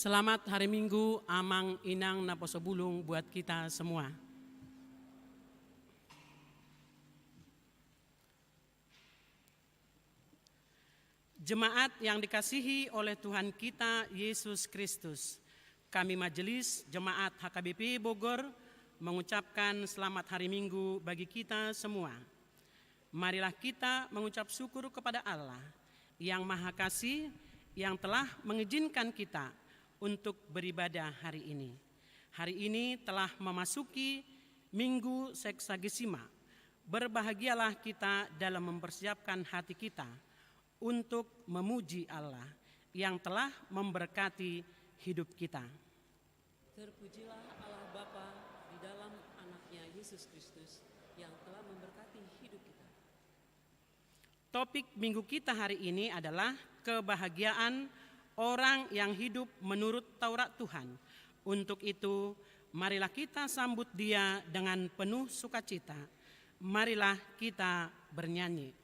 Selamat hari Minggu, Amang Inang Naposo Bulung buat kita semua. Jemaat yang dikasihi oleh Tuhan kita Yesus Kristus, kami Majelis Jemaat HKBP Bogor mengucapkan selamat hari Minggu bagi kita semua. Marilah kita mengucap syukur kepada Allah yang Maha Kasih yang telah mengizinkan kita untuk beribadah hari ini. Hari ini telah memasuki Minggu Seksagesima. Berbahagialah kita dalam mempersiapkan hati kita untuk memuji Allah yang telah memberkati hidup kita. Terpujilah Allah Bapa di dalam anaknya Yesus Kristus yang telah memberkati hidup kita. Topik minggu kita hari ini adalah kebahagiaan orang yang hidup menurut Taurat Tuhan. Untuk itu, marilah kita sambut Dia dengan penuh sukacita. Marilah kita bernyanyi.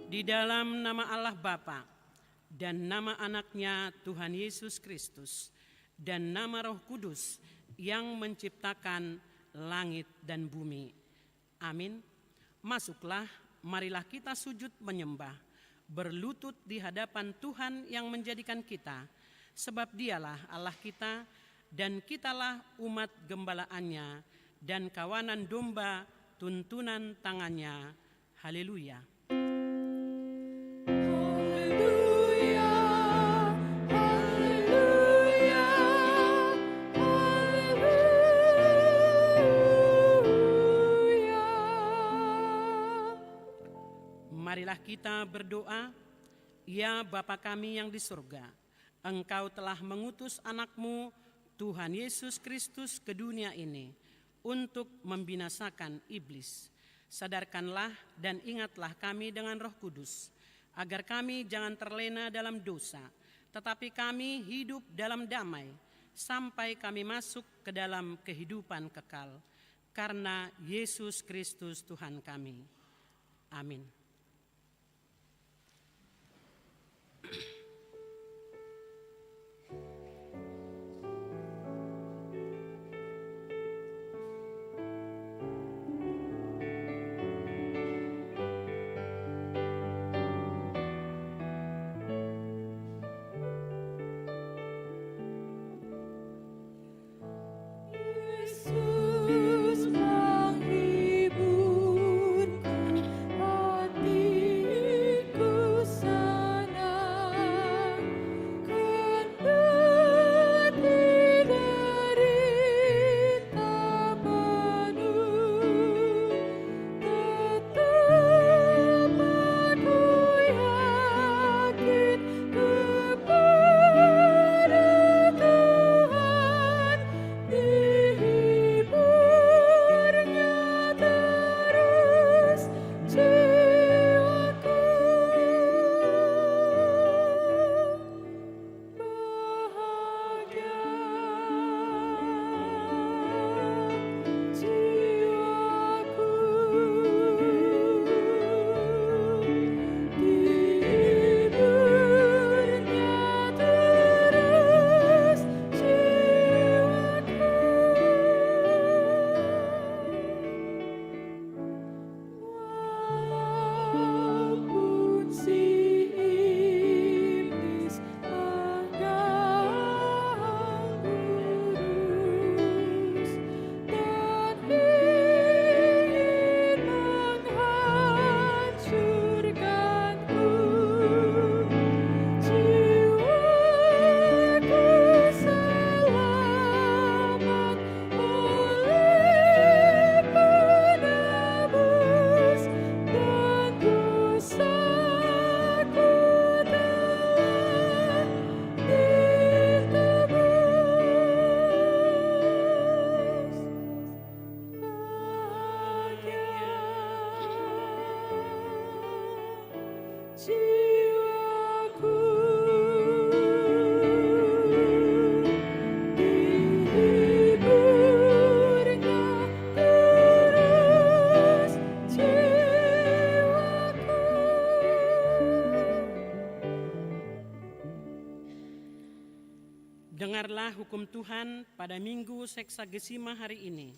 Di dalam nama Allah Bapa dan nama anaknya Tuhan Yesus Kristus dan nama Roh Kudus yang menciptakan langit dan bumi. Amin. Masuklah, marilah kita sujud menyembah, berlutut di hadapan Tuhan yang menjadikan kita, sebab Dialah Allah kita dan kitalah umat gembalaannya dan kawanan domba tuntunan tangannya. Haleluya. Marilah kita berdoa. Ya Bapa kami yang di surga, Engkau telah mengutus anak-Mu Tuhan Yesus Kristus ke dunia ini untuk membinasakan iblis. Sadarkanlah dan ingatlah kami dengan Roh Kudus, agar kami jangan terlena dalam dosa, tetapi kami hidup dalam damai, sampai kami masuk ke dalam kehidupan kekal. Karena Yesus Kristus Tuhan kami. Amin. Dengarlah hukum Tuhan pada Minggu Seksagesima hari ini,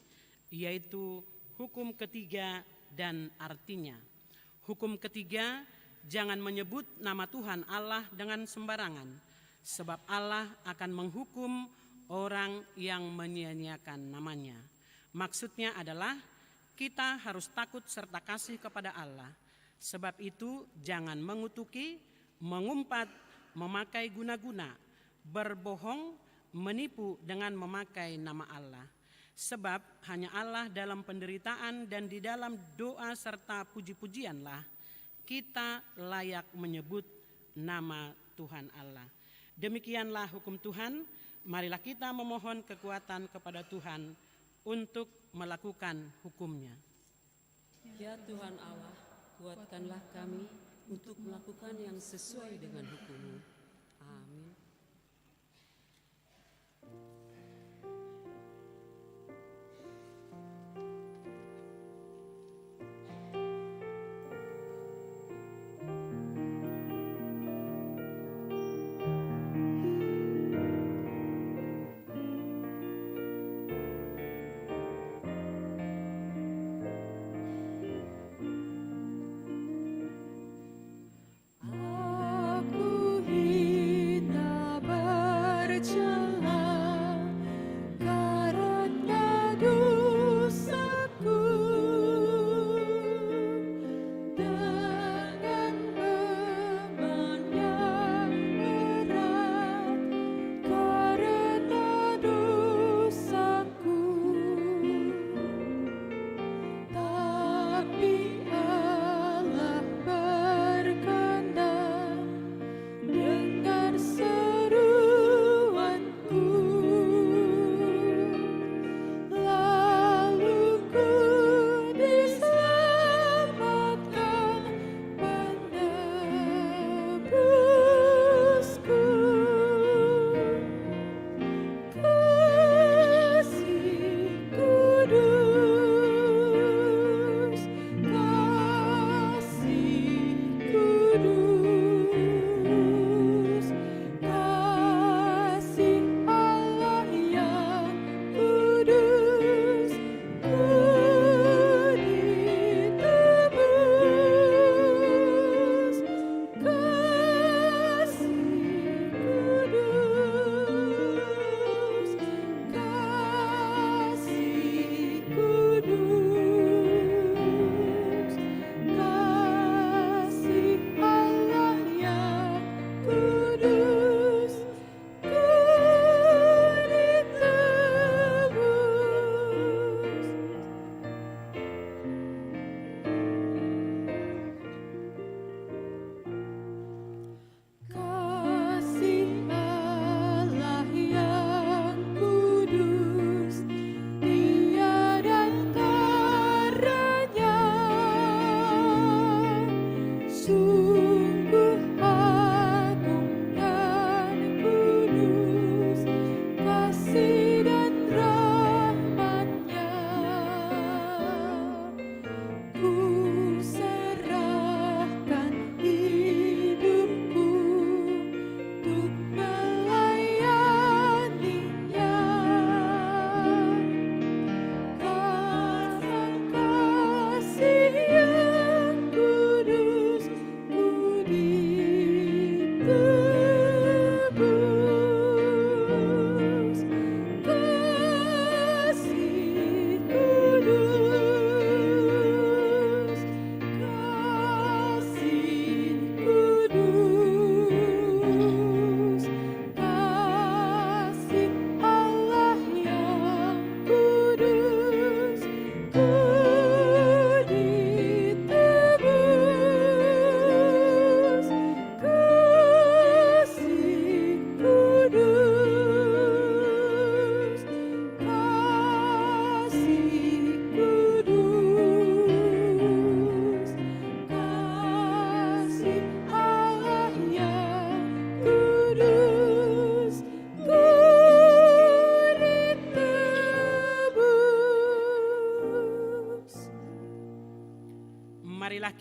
yaitu hukum ketiga dan artinya. Hukum ketiga, jangan menyebut nama Tuhan Allah dengan sembarangan, sebab Allah akan menghukum orang yang menyia-nyiakan namanya. Maksudnya adalah kita harus takut serta kasih kepada Allah. Sebab itu jangan mengutuki, mengumpat, memakai guna-guna, berbohong, menipu dengan memakai nama Allah. Sebab hanya Allah dalam penderitaan dan di dalam doa serta puji-pujianlah kita layak menyebut nama Tuhan Allah. Demikianlah hukum Tuhan. Marilah kita memohon kekuatan kepada Tuhan untuk melakukan hukumnya. Ya Tuhan Allah, kuatkanlah kami untuk melakukan yang sesuai dengan hukum-Mu. Amin.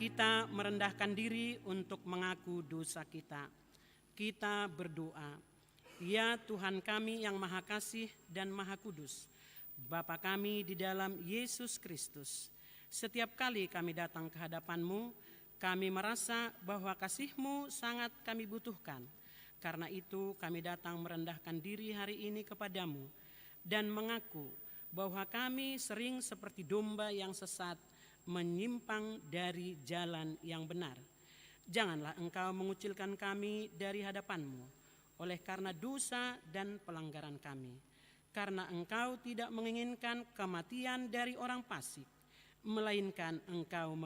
kita merendahkan diri untuk mengaku dosa kita. Kita berdoa. Ya Tuhan kami yang Maha Kasih dan Maha Kudus, Bapa kami di dalam Yesus Kristus, setiap kali kami datang ke hadapan-Mu, kami merasa bahwa kasih-Mu sangat kami butuhkan. Karena itu kami datang merendahkan diri hari ini kepadamu dan mengaku bahwa kami sering seperti domba yang sesat menyimpang dari jalan yang benar. Janganlah Engkau mengucilkan kami dari hadapan-Mu oleh karena dosa dan pelanggaran kami. Karena Engkau tidak menginginkan kematian dari orang fasik, melainkan Engkau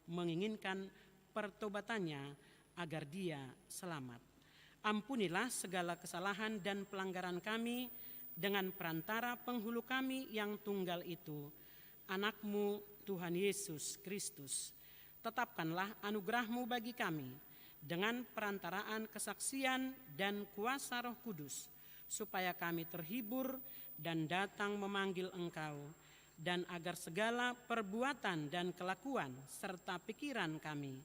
menginginkan pertobatannya agar dia selamat. Ampunilah segala kesalahan dan pelanggaran kami dengan perantara penghulu kami yang tunggal itu, Anak-Mu Tuhan Yesus Kristus. Tetapkanlah anugerah-Mu bagi kami dengan perantaraan kesaksian dan kuasa Roh Kudus, supaya kami terhibur dan datang memanggil Engkau, dan agar segala perbuatan dan kelakuan serta pikiran kami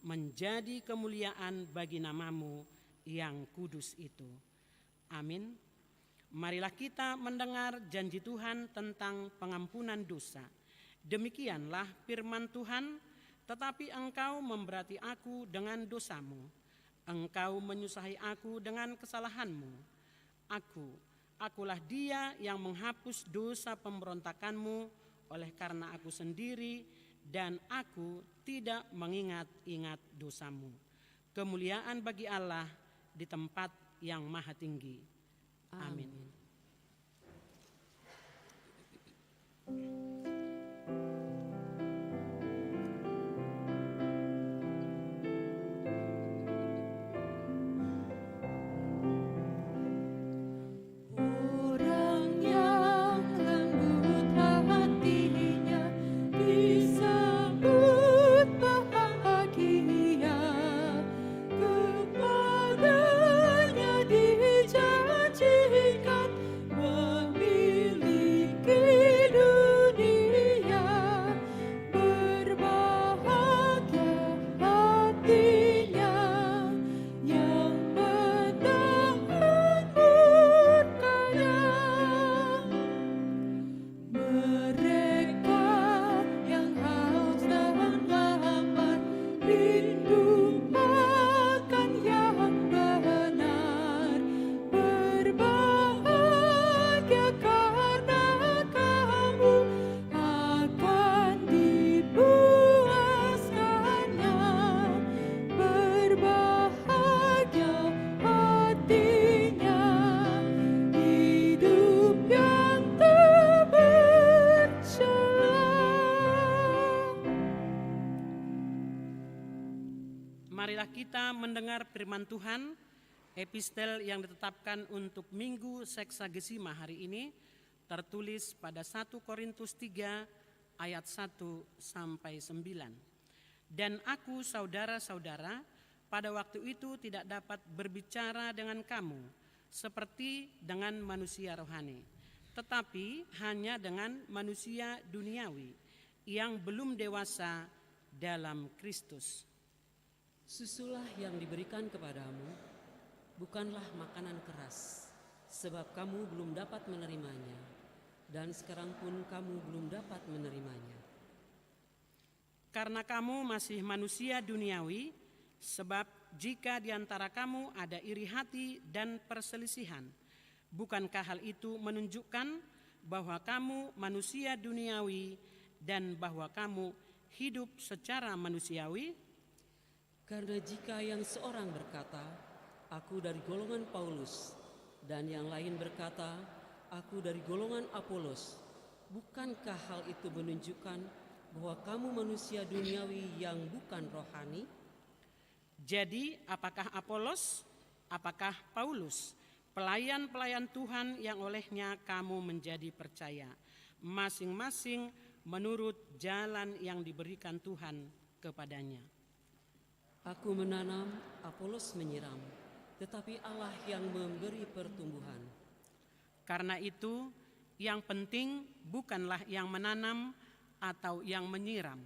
menjadi kemuliaan bagi nama-Mu yang kudus itu. Amin. Marilah kita mendengar janji Tuhan tentang pengampunan dosa. Demikianlah firman Tuhan, tetapi engkau memberati aku dengan dosamu. Engkau menyusahi aku dengan kesalahanmu. Akulah dia yang menghapus dosa pemberontakanmu oleh karena aku sendiri, dan aku tidak mengingat-ingat dosamu. Kemuliaan bagi Allah di tempat yang maha tinggi. Amin. Marilah kita mendengar firman Tuhan, epistel yang ditetapkan untuk Minggu Seksagesima hari ini, tertulis pada 1 Korintus 3 ayat 1 sampai 9. Dan aku saudara-saudara, pada waktu itu tidak dapat berbicara dengan kamu seperti dengan manusia rohani, tetapi hanya dengan manusia duniawi yang belum dewasa dalam Kristus. Susulah yang diberikan kepadamu bukanlah makanan keras, sebab kamu belum dapat menerimanya, dan sekarang pun kamu belum dapat menerimanya. Karena kamu masih manusia duniawi, sebab jika di antara kamu ada iri hati dan perselisihan, bukankah hal itu menunjukkan bahwa kamu manusia duniawi dan bahwa kamu hidup secara manusiawi? Karena jika yang seorang berkata, aku dari golongan Paulus, dan yang lain berkata, aku dari golongan Apolos, bukankah hal itu menunjukkan bahwa kamu manusia duniawi yang bukan rohani? Jadi apakah Apolos, apakah Paulus, pelayan-pelayan Tuhan yang olehnya kamu menjadi percaya, masing-masing menurut jalan yang diberikan Tuhan kepadanya. Aku menanam, Apolos menyiram, tetapi Allah yang memberi pertumbuhan. Karena itu, yang penting bukanlah yang menanam atau yang menyiram,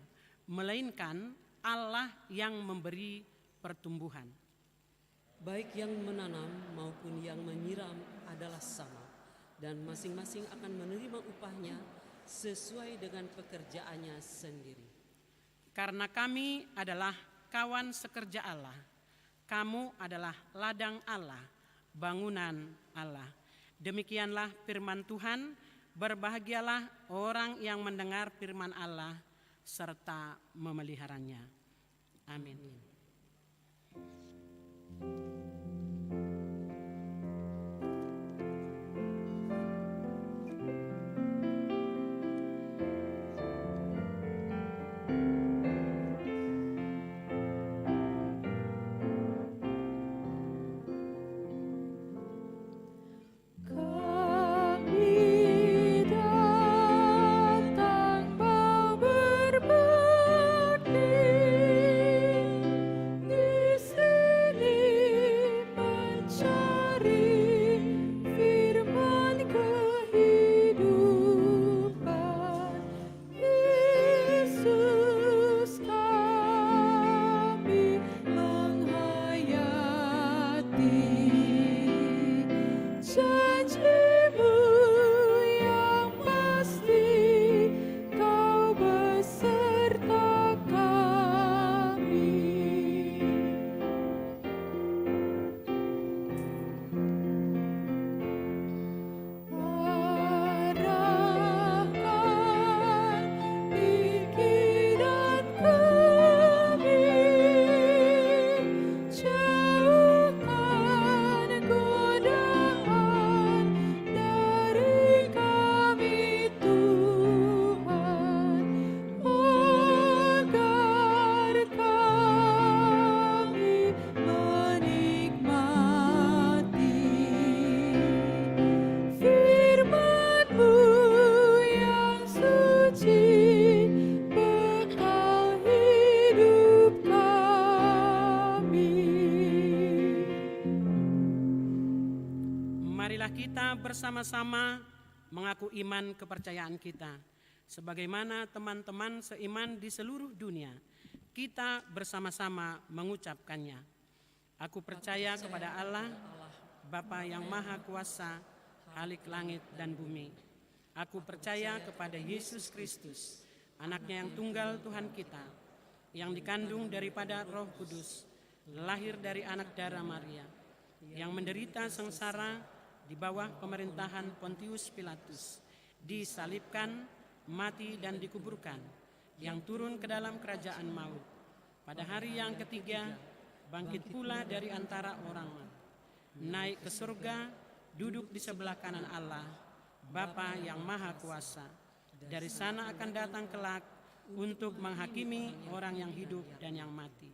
melainkan Allah yang memberi pertumbuhan. Baik yang menanam maupun yang menyiram adalah sama, dan masing-masing akan menerima upahnya sesuai dengan pekerjaannya sendiri. Karena kami adalah kawan sekerja Allah, kamu adalah ladang Allah, bangunan Allah. Demikianlah firman Tuhan, berbahagialah orang yang mendengar firman Allah serta memeliharanya. Amin. Marilah kita bersama-sama mengaku iman kepercayaan kita. Sebagaimana teman-teman seiman di seluruh dunia, kita bersama-sama mengucapkannya. Aku percaya kepada Allah, Bapa yang Maha Kuasa, Khalik langit dan bumi. Aku percaya kepada Yesus Kristus, anaknya yang tunggal Tuhan kita, yang dikandung daripada Roh Kudus, lahir dari anak darah Maria, yang menderita sengsara di bawah pemerintahan Pontius Pilatus, disalibkan, mati dan dikuburkan, yang turun ke dalam kerajaan maut. Pada hari yang ketiga, bangkit pula dari antara orang mati, naik ke surga, duduk di sebelah kanan Allah, Bapa yang Maha Kuasa. Dari sana akan datang kelak untuk menghakimi orang yang hidup dan yang mati.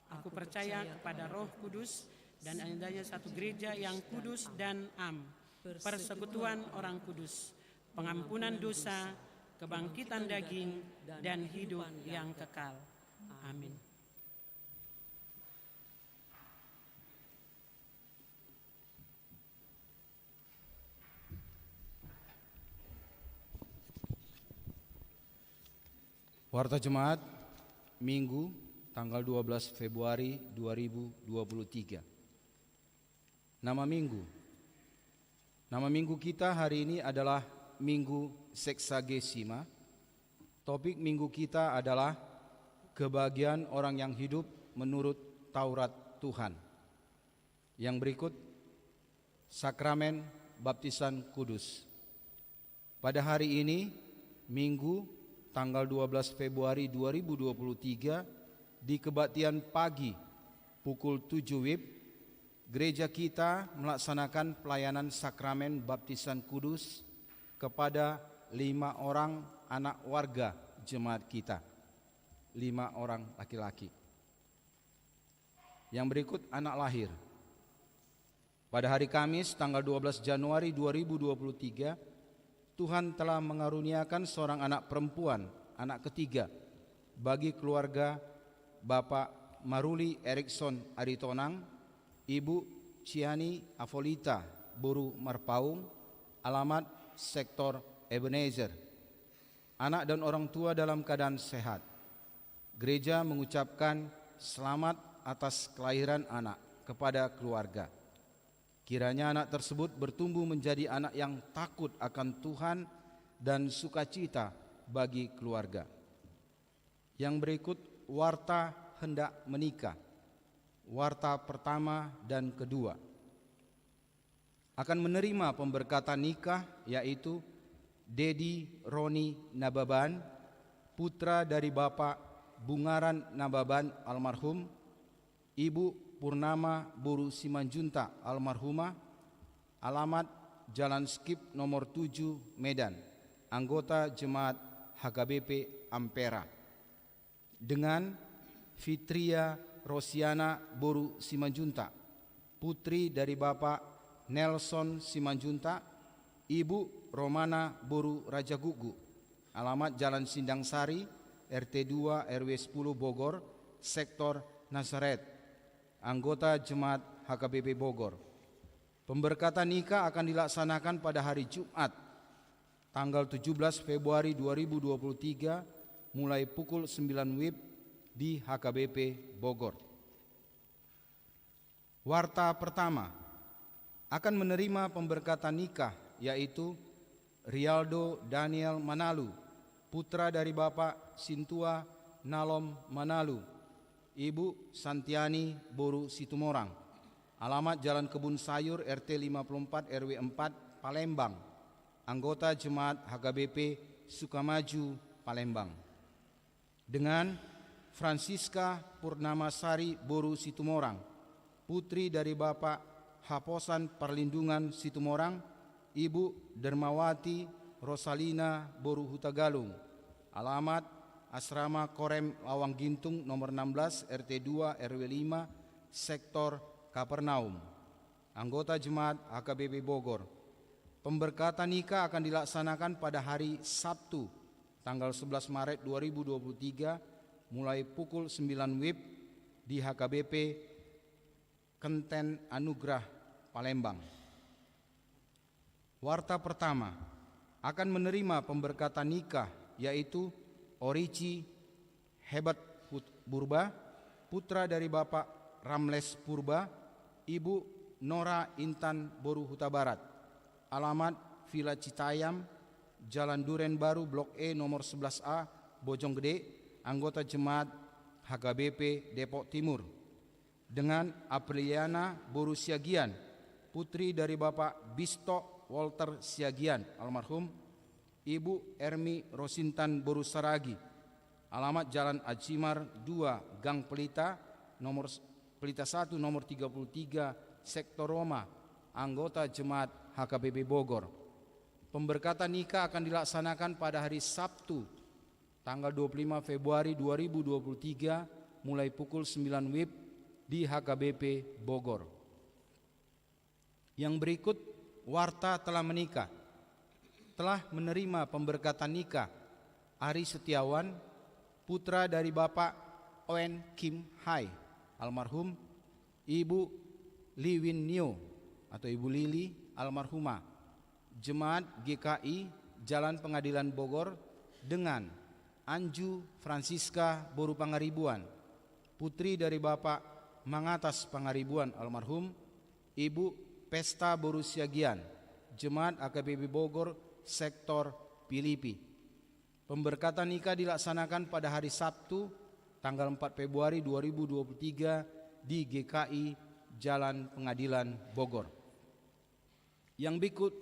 Aku percaya kepada Roh Kudus dan adanya satu gereja yang kudus dan am, persekutuan orang kudus, pengampunan dosa, kebangkitan daging, dan hidup yang kekal. Amin. Warta Jemaat, Minggu, tanggal 12 Februari 2023. Nama minggu kita hari ini adalah Minggu Seksagesima. Topik minggu kita adalah kebahagiaan orang yang hidup menurut Taurat Tuhan. Yang berikut, sakramen baptisan kudus. Pada hari ini, Minggu, tanggal 12 Februari 2023, di kebaktian pagi pukul 7 WIB, gereja kita melaksanakan pelayanan sakramen baptisan kudus kepada 5 orang anak warga jemaat kita, 5 orang laki-laki. Yang berikut anak lahir. Pada hari Kamis tanggal 12 Januari 2023, Tuhan telah mengaruniakan seorang anak perempuan, anak ketiga, bagi keluarga Bapak Maruli Erikson Aritonang, Ibu Ciani Afolita Buru Marpaung, alamat sektor Ebenezer. Anak dan orang tua dalam keadaan sehat. Gereja mengucapkan selamat atas kelahiran anak kepada keluarga. Kiranya anak tersebut bertumbuh menjadi anak yang takut akan Tuhan dan sukacita bagi keluarga. Yang berikut warta hendak menikah. Warta pertama dan kedua akan menerima pemberkatan nikah, yaitu Dedi Roni Nababan, putra dari Bapak Bungaran Nababan almarhum, Ibu Purnama Boru Simanjunta almarhumah, alamat Jalan Skip nomor 7 Medan, anggota Jemaat HKBP Ampera. Dengan Fitria Rosiana Boru Simanjunta, putri dari Bapak Nelson Simanjunta, Ibu Romana Boru Rajagugu, alamat Jalan Sindang Sari, RT 2 RW 10 Bogor, Sektor Nazaret, anggota Jemaat HKBP Bogor. Pemberkatan nikah akan dilaksanakan pada hari Jumat, tanggal 17 Februari 2023, mulai pukul 9 WIB di HKBP Bogor. Warta pertama akan menerima pemberkatan nikah, yaitu Rialdo Daniel Manalu, putra dari Bapak Sintua Nalom Manalu, Ibu Santiani Boru Situmorang, alamat Jalan Kebun Sayur RT 54 RW 4 Palembang, anggota Jemaat HKBP Sukamaju Palembang. Dengan Francisca Purnamasari Boru Situmorang, putri dari Bapak Haposan Perlindungan Situmorang, Ibu Dermawati Rosalina Boru Hutagalung, alamat Asrama Korem Lawang Gintung nomor 16 RT 2 RW 5 Sektor Kapernaum, anggota Jemaat HKBP Bogor. Pemberkatan nikah akan dilaksanakan pada hari Sabtu tanggal 11 Maret 2023 mulai pukul 9 WIB di HKBP Kenten Anugrah Palembang. Warta pertama akan menerima pemberkatan nikah, yaitu Orici Hebat Purba, putra dari Bapak Ramles Purba, Ibu Nora Intan Boru Huta Barat, alamat Villa Citayam, Jalan Duren Baru Blok E nomor 11A Bojonggede, anggota Jemaat HKBP Depok Timur. Dengan Apriliana Boru Siagian, putri dari Bapak Bisto Walter Siagian almarhum, Ibu Ermi Rosintan Boru Saragi, alamat Jalan Acimar 2 Gang Pelita nomor Pelita 1 nomor 33 Sektor Roma, anggota Jemaat HKBP Bogor. Pemberkatan nikah akan dilaksanakan pada hari Sabtu tanggal 25 Februari 2023 mulai pukul 9 WIB di HKBP Bogor. Yang berikut warta telah menikah. Telah menerima pemberkatan nikah Ari Setiawan, putra dari Bapak Owen Kim Hai almarhum, Ibu Liwin Nio atau Ibu Lili almarhumah, Jemaat GKI Jalan Pengadilan Bogor, dengan Anju Francisca Boru Pangaribuan, putri dari Bapak Mangatas Pangaribuan almarhum, Ibu Pesta Boru Siagian, Jemaat HKBP Bogor Sektor Pilipi. Pemberkatan nikah dilaksanakan pada hari Sabtu tanggal 4 Februari 2023 di GKI Jalan Pengadilan Bogor. Yang berikut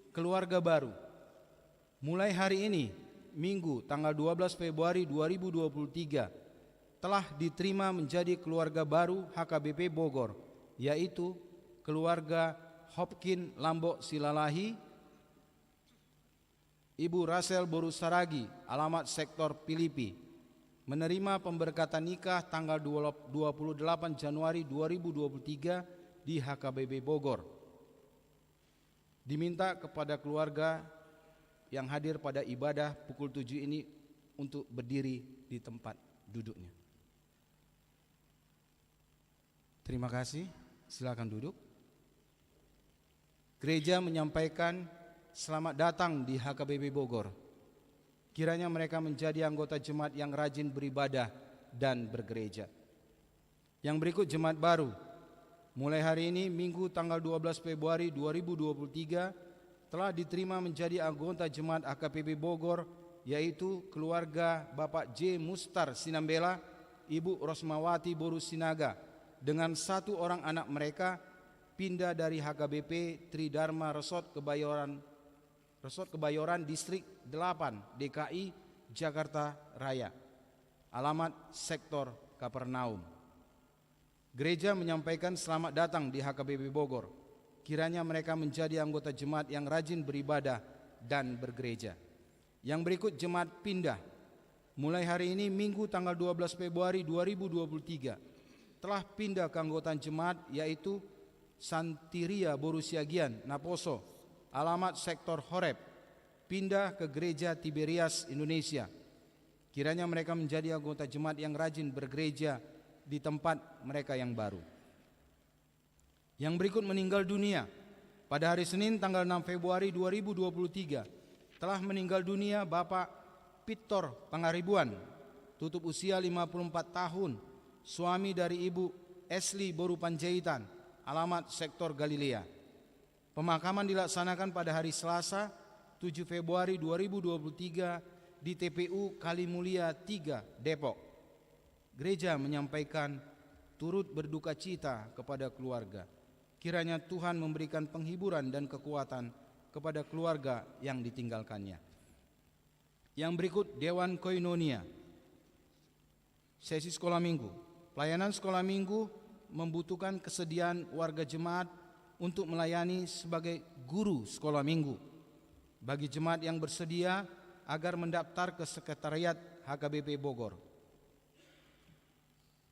keluarga baru. Mulai hari ini, Minggu tanggal 12 Februari 2023, telah diterima menjadi keluarga baru HKBP Bogor, yaitu keluarga Hopkin Lambok Silalahi, Ibu Rasel Boru Saragi, alamat Sektor Pilipi, menerima pemberkatan nikah tanggal 28 Januari 2023 di HKBP Bogor. Diminta kepada keluarga yang hadir pada ibadah pukul 7 ini untuk berdiri di tempat duduknya. Terima kasih, silakan duduk. Gereja menyampaikan selamat datang di HKBP Bogor. Kiranya mereka menjadi anggota jemaat yang rajin beribadah dan bergereja. Yang berikut jemaat baru. Mulai hari ini Minggu tanggal 12 Februari 2023 telah diterima menjadi anggota jemaat HKBP Bogor, yaitu keluarga Bapak J. Mustar Sinambela, Ibu Rosmawati Boru Sinaga, dengan 1 orang anak mereka pindah dari HKBP Tridharma Resort Kebayoran Distrik 8 DKI Jakarta Raya. Alamat sektor Kapernaum. Gereja menyampaikan selamat datang di HKBP Bogor. Kiranya mereka menjadi anggota jemaat yang rajin beribadah dan bergereja. Yang berikut jemaat pindah. Mulai hari ini Minggu tanggal 12 Februari 2023 telah pindah ke anggotaan jemaat, yaitu Santiria Borusiagian Naposo, alamat sektor Horeb, pindah ke Gereja Tiberias Indonesia. Kiranya mereka menjadi anggota jemaat yang rajin bergereja di tempat mereka yang baru. Yang berikut meninggal dunia. Pada hari Senin tanggal 6 Februari 2023 telah meninggal dunia Bapak Victor Pangaribuan, tutup usia 54 tahun, suami dari Ibu Esli Boru Panjaitan, alamat sektor Galilea. Pemakaman dilaksanakan pada hari Selasa 7 Februari 2023 di TPU Kalimulia 3 Depok. Gereja menyampaikan turut berduka cita kepada keluarga. Kiranya Tuhan memberikan penghiburan dan kekuatan kepada keluarga yang ditinggalkannya. Yang berikut Dewan Koinonia. Sesi sekolah minggu. Pelayanan sekolah minggu membutuhkan kesediaan warga jemaat untuk melayani sebagai guru sekolah minggu. Bagi jemaat yang bersedia agar mendaftar ke sekretariat HKBP Bogor.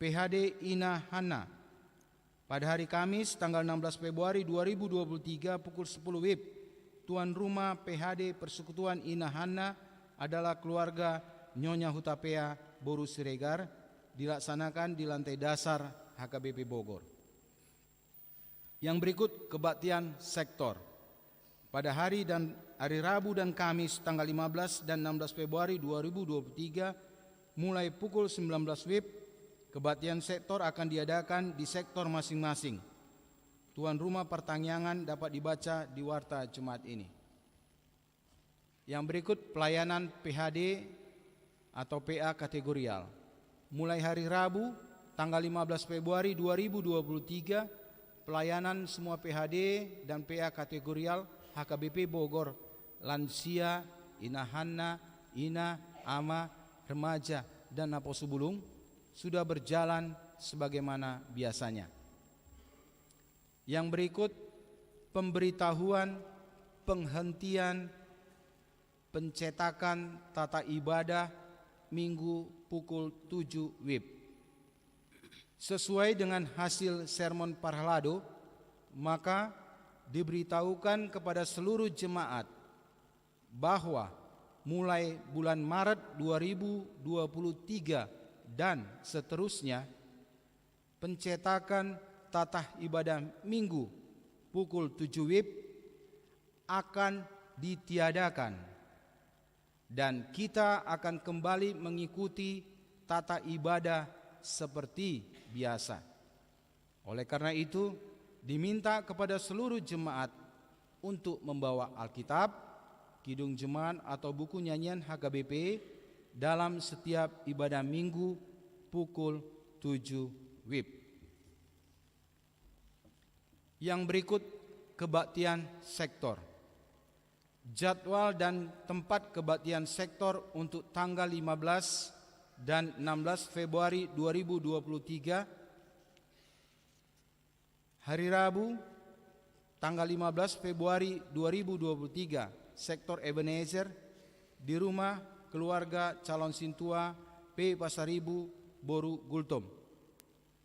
PHD Ina Hana. Pada hari Kamis tanggal 16 Februari 2023 pukul 10 WIB, tuan rumah PHD Persekutuan Ina Hana adalah keluarga Nyonya Hutapea Boru Siregar, dilaksanakan di lantai dasar HKBP Bogor. Yang berikut kebaktian sektor. Pada hari Rabu dan Kamis tanggal 15 dan 16 Februari 2023 mulai pukul 19 WIB, kebaktian sektor akan diadakan di sektor masing-masing. Tuan rumah pertanyaan dapat dibaca di warta Jumat ini. Yang berikut pelayanan PHD atau PA kategorial. Mulai hari Rabu tanggal 15 Februari 2023, pelayanan semua PHD dan PA kategorial HKBP Bogor, lansia, Ina Hana, Ina, Ama, remaja, dan Naposo Bulung sudah berjalan sebagaimana biasanya. Yang berikut pemberitahuan penghentian pencetakan tata ibadah Minggu pukul 7 WIB. Sesuai dengan hasil sermon Parlado, maka diberitahukan kepada seluruh jemaat bahwa mulai bulan Maret 2023 dan seterusnya, pencetakan tata ibadah Minggu pukul 7 WIB akan ditiadakan dan kita akan kembali mengikuti tata ibadah seperti biasa. Oleh karena itu, diminta kepada seluruh jemaat untuk membawa Alkitab, kidung jemaat atau buku nyanyian HKBP dalam setiap ibadah Minggu pukul 7 WIB. Yang berikut kebaktian sektor. Jadwal dan tempat kebaktian sektor untuk tanggal 15 dan 16 Februari 2023. Hari Rabu tanggal 15 Februari 2023, sektor Ebenezer di rumah keluarga calon Sintua P. Pasaribu Boru Gultom.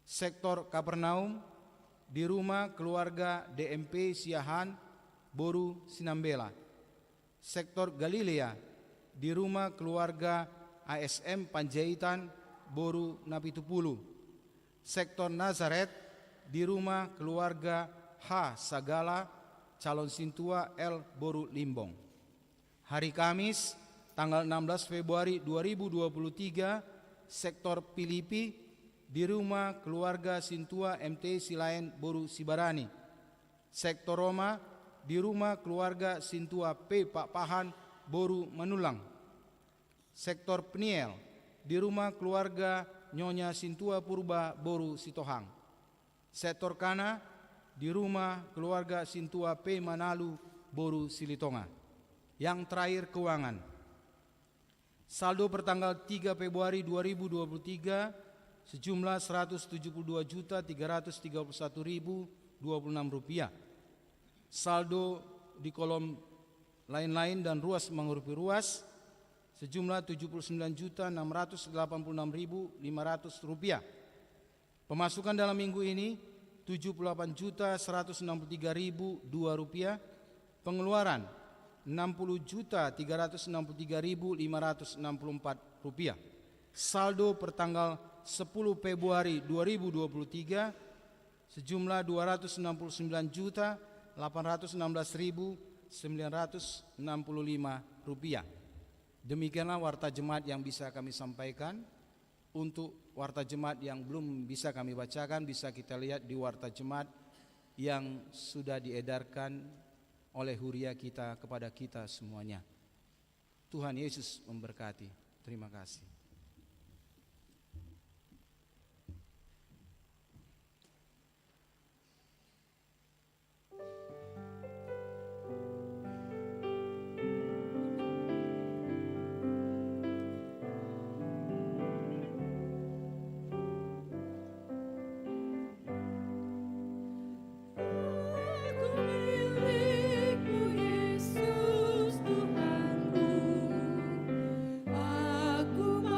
Sektor Kapernaum di rumah keluarga DMP Siahan Boru Sinambela. Sektor Galilea di rumah keluarga ASM Panjaitan Boru Napitupulu. Sektor Nazaret di rumah keluarga H. Sagala calon Sintua L. Boru Limbong. Hari Kamis tanggal 16 Februari 2023 sektor Pilipi di rumah keluarga Sintua MT Silain Boru Sibarani. Sektor Roma di rumah keluarga Sintua P Pak Pahan Boru Manulang. Sektor Peniel di rumah keluarga Nyonya Sintua Purba Boru Sitohang. Sektor Kana di rumah keluarga Sintua P Manalu Boru Silitonga. Yang terakhir keuangan. Saldo pertanggal 3 Februari 2023 sejumlah Rp172.331.026. Saldo di kolom lain-lain dan ruas menghirupi ruas sejumlah Rp79.686.500. Pemasukan dalam minggu ini Rp78.163.002. Pengeluaran Rp60.363.564. Saldo pertanggal 10 Februari 2023 sejumlah Rp269.816.965. Demikianlah warta jemaat yang bisa kami sampaikan. Untuk warta jemaat yang belum bisa kami bacakan, bisa kita lihat di warta jemaat yang sudah diedarkan oleh huria kita kepada kita semuanya. Tuhan Yesus memberkati. Terima kasih. Aku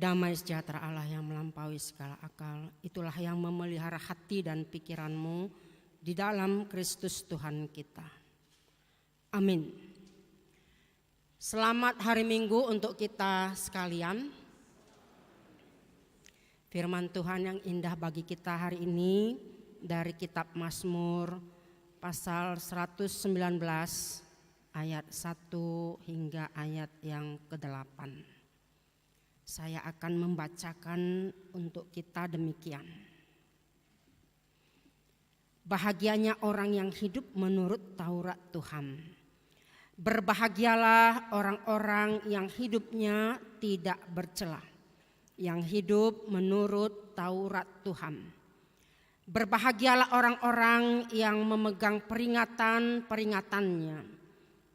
Damai sejahtera Allah yang melampaui segala akal, itulah yang memelihara hati dan pikiranmu di dalam Kristus Tuhan kita. Amin. Selamat hari Minggu untuk kita sekalian. Firman Tuhan yang indah bagi kita hari ini dari kitab Mazmur pasal 119 ayat 1 hingga ayat yang ke-8. Saya akan membacakan untuk kita demikian. Bahagianya orang yang hidup menurut Taurat Tuhan. Berbahagialah orang-orang yang hidupnya tidak bercela, yang hidup menurut Taurat Tuhan. Berbahagialah orang-orang yang memegang peringatan-peringatannya,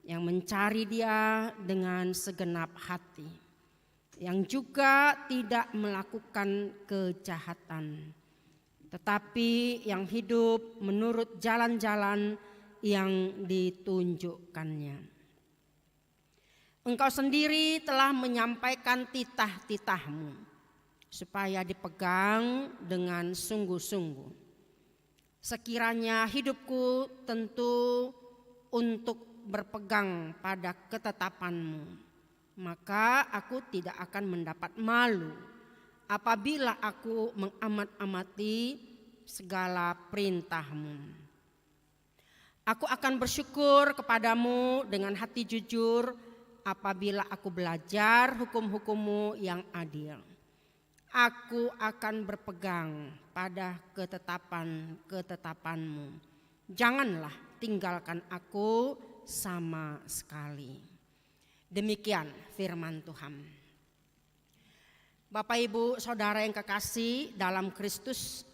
yang mencari Dia dengan segenap hati, yang juga tidak melakukan kejahatan, tetapi yang hidup menurut jalan-jalan yang ditunjukkannya. Engkau sendiri telah menyampaikan titah-titahmu supaya dipegang dengan sungguh-sungguh. Sekiranya hidupku tentu untuk berpegang pada ketetapanmu, maka aku tidak akan mendapat malu apabila aku mengamat-amati segala perintahmu. Aku akan bersyukur kepadamu dengan hati jujur apabila aku belajar hukum-hukummu yang adil. Aku akan berpegang pada ketetapan-ketetapanmu. Janganlah tinggalkan aku sama sekali. Demikian firman Tuhan. Bapak Ibu Saudara yang kekasih dalam Kristus,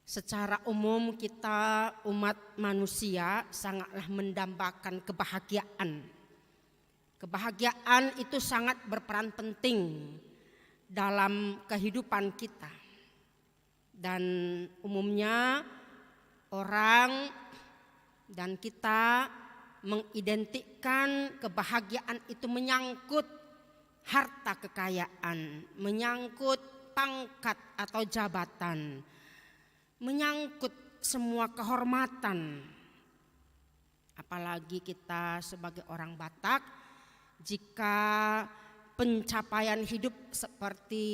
secara umum kita umat manusia sangatlah mendambakan kebahagiaan. Kebahagiaan itu sangat berperan penting dalam kehidupan kita. Dan umumnya orang dan kita mengidentikan kebahagiaan itu menyangkut harta kekayaan, menyangkut pangkat atau jabatan, menyangkut semua kehormatan. Apalagi kita sebagai orang Batak, jika pencapaian hidup seperti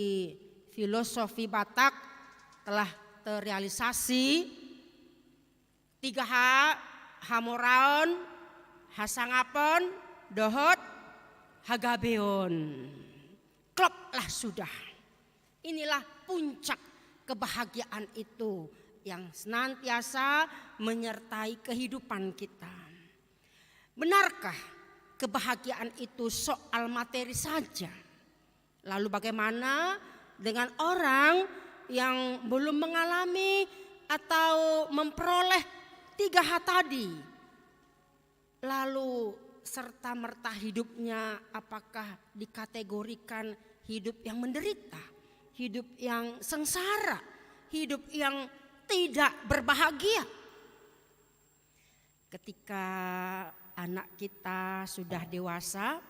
filosofi Batak telah terrealisasi, 3H, hamoraon, hasangapon, dohot, hagabeon. Kloplah sudah. Inilah puncak kebahagiaan itu yang senantiasa menyertai kehidupan kita. Benarkah kebahagiaan itu soal materi saja? Lalu bagaimana dengan orang yang belum mengalami atau memperoleh 3H tadi? Lalu serta-merta hidupnya apakah dikategorikan hidup yang menderita, hidup yang sengsara, hidup yang tidak berbahagia? Ketika anak kita sudah dewasa,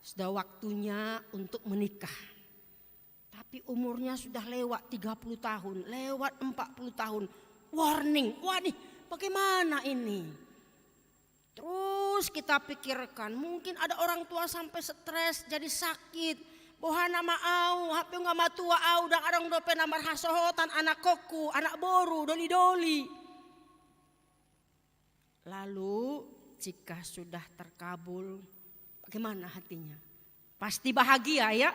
sudah waktunya untuk menikah. Tapi umurnya sudah lewat 30 tahun, lewat 40 tahun. Warning, wah nih bagaimana ini? Terus Terus kita pikirkan, mungkin ada orang tua sampai stres, jadi sakit. Bohana ma au, hape nga matua au, dan arang dope namar hasohotan, anak koku, anak boru, doli-doli. Lalu jika sudah terkabul, bagaimana hatinya? Pasti bahagia ya.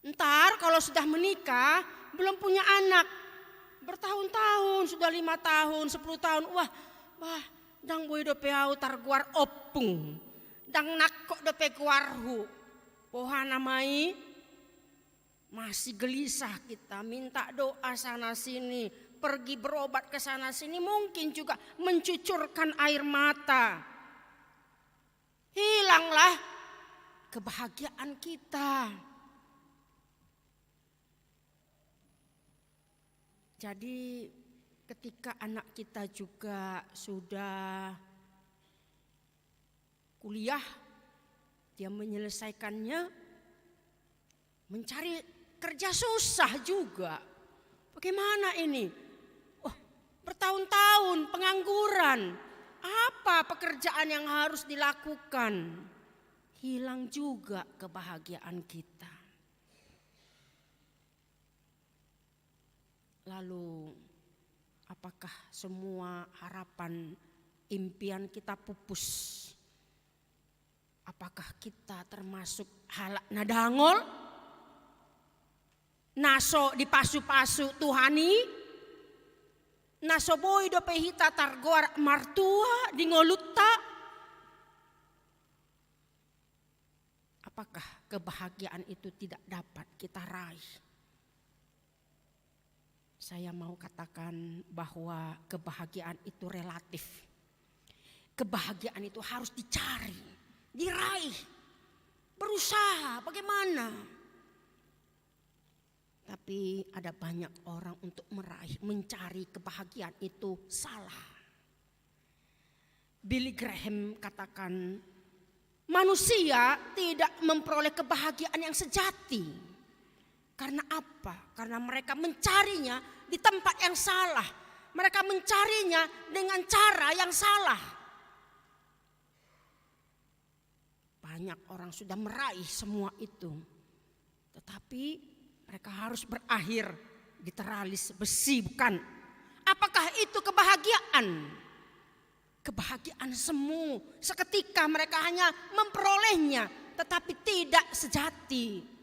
Ntar kalau sudah menikah, belum punya anak, bertahun-tahun, sudah 5 tahun, 10 tahun, wah, dang boy dope au targuar opung, dang nakok dope guarhu, pohana mai, masih gelisah kita, minta doa sana sini, pergi berobat ke sana sini, mungkin juga mencucurkan air mata. Hilanglah kebahagiaan kita. Jadi ketika anak kita juga sudah kuliah, dia menyelesaikannya, mencari kerja susah juga. Bagaimana ini? Oh, bertahun-tahun pengangguran. Apa pekerjaan yang harus dilakukan? Hilang juga kebahagiaan kita. Lalu apakah semua harapan impian kita pupus? Apakah kita termasuk halak nadangol? Naso dipasu-pasu Tuhani? Naso boy dope hita targoar martua di ngolutta? Apakah kebahagiaan itu tidak dapat kita raih? Saya mau katakan bahwa kebahagiaan itu relatif. Kebahagiaan itu harus dicari, diraih, berusaha bagaimana. Tapi ada banyak orang untuk meraih, mencari kebahagiaan itu salah. Billy Graham katakan, manusia tidak memperoleh kebahagiaan yang sejati. Karena apa? Karena mereka mencarinya di tempat yang salah. Mereka mencarinya dengan cara yang salah. Banyak orang sudah meraih semua itu. Tetapi mereka harus berakhir di teralis besi, bukan? Apakah itu kebahagiaan? Kebahagiaan semu. Seketika mereka hanya memperolehnya, tetapi tidak sejati.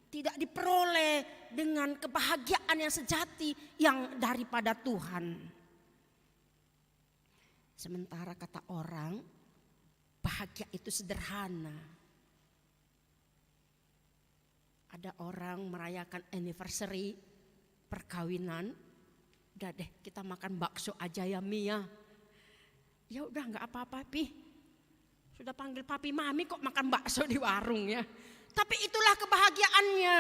Tidak diperoleh dengan kebahagiaan yang sejati yang daripada Tuhan. Sementara kata orang, bahagia itu sederhana. Ada orang merayakan anniversary perkawinan, udah deh kita makan bakso aja ya Mia. Ya udah nggak apa-apa Pi. Sudah panggil papi mami kok makan bakso di warung ya. Tapi itulah kebahagiaannya.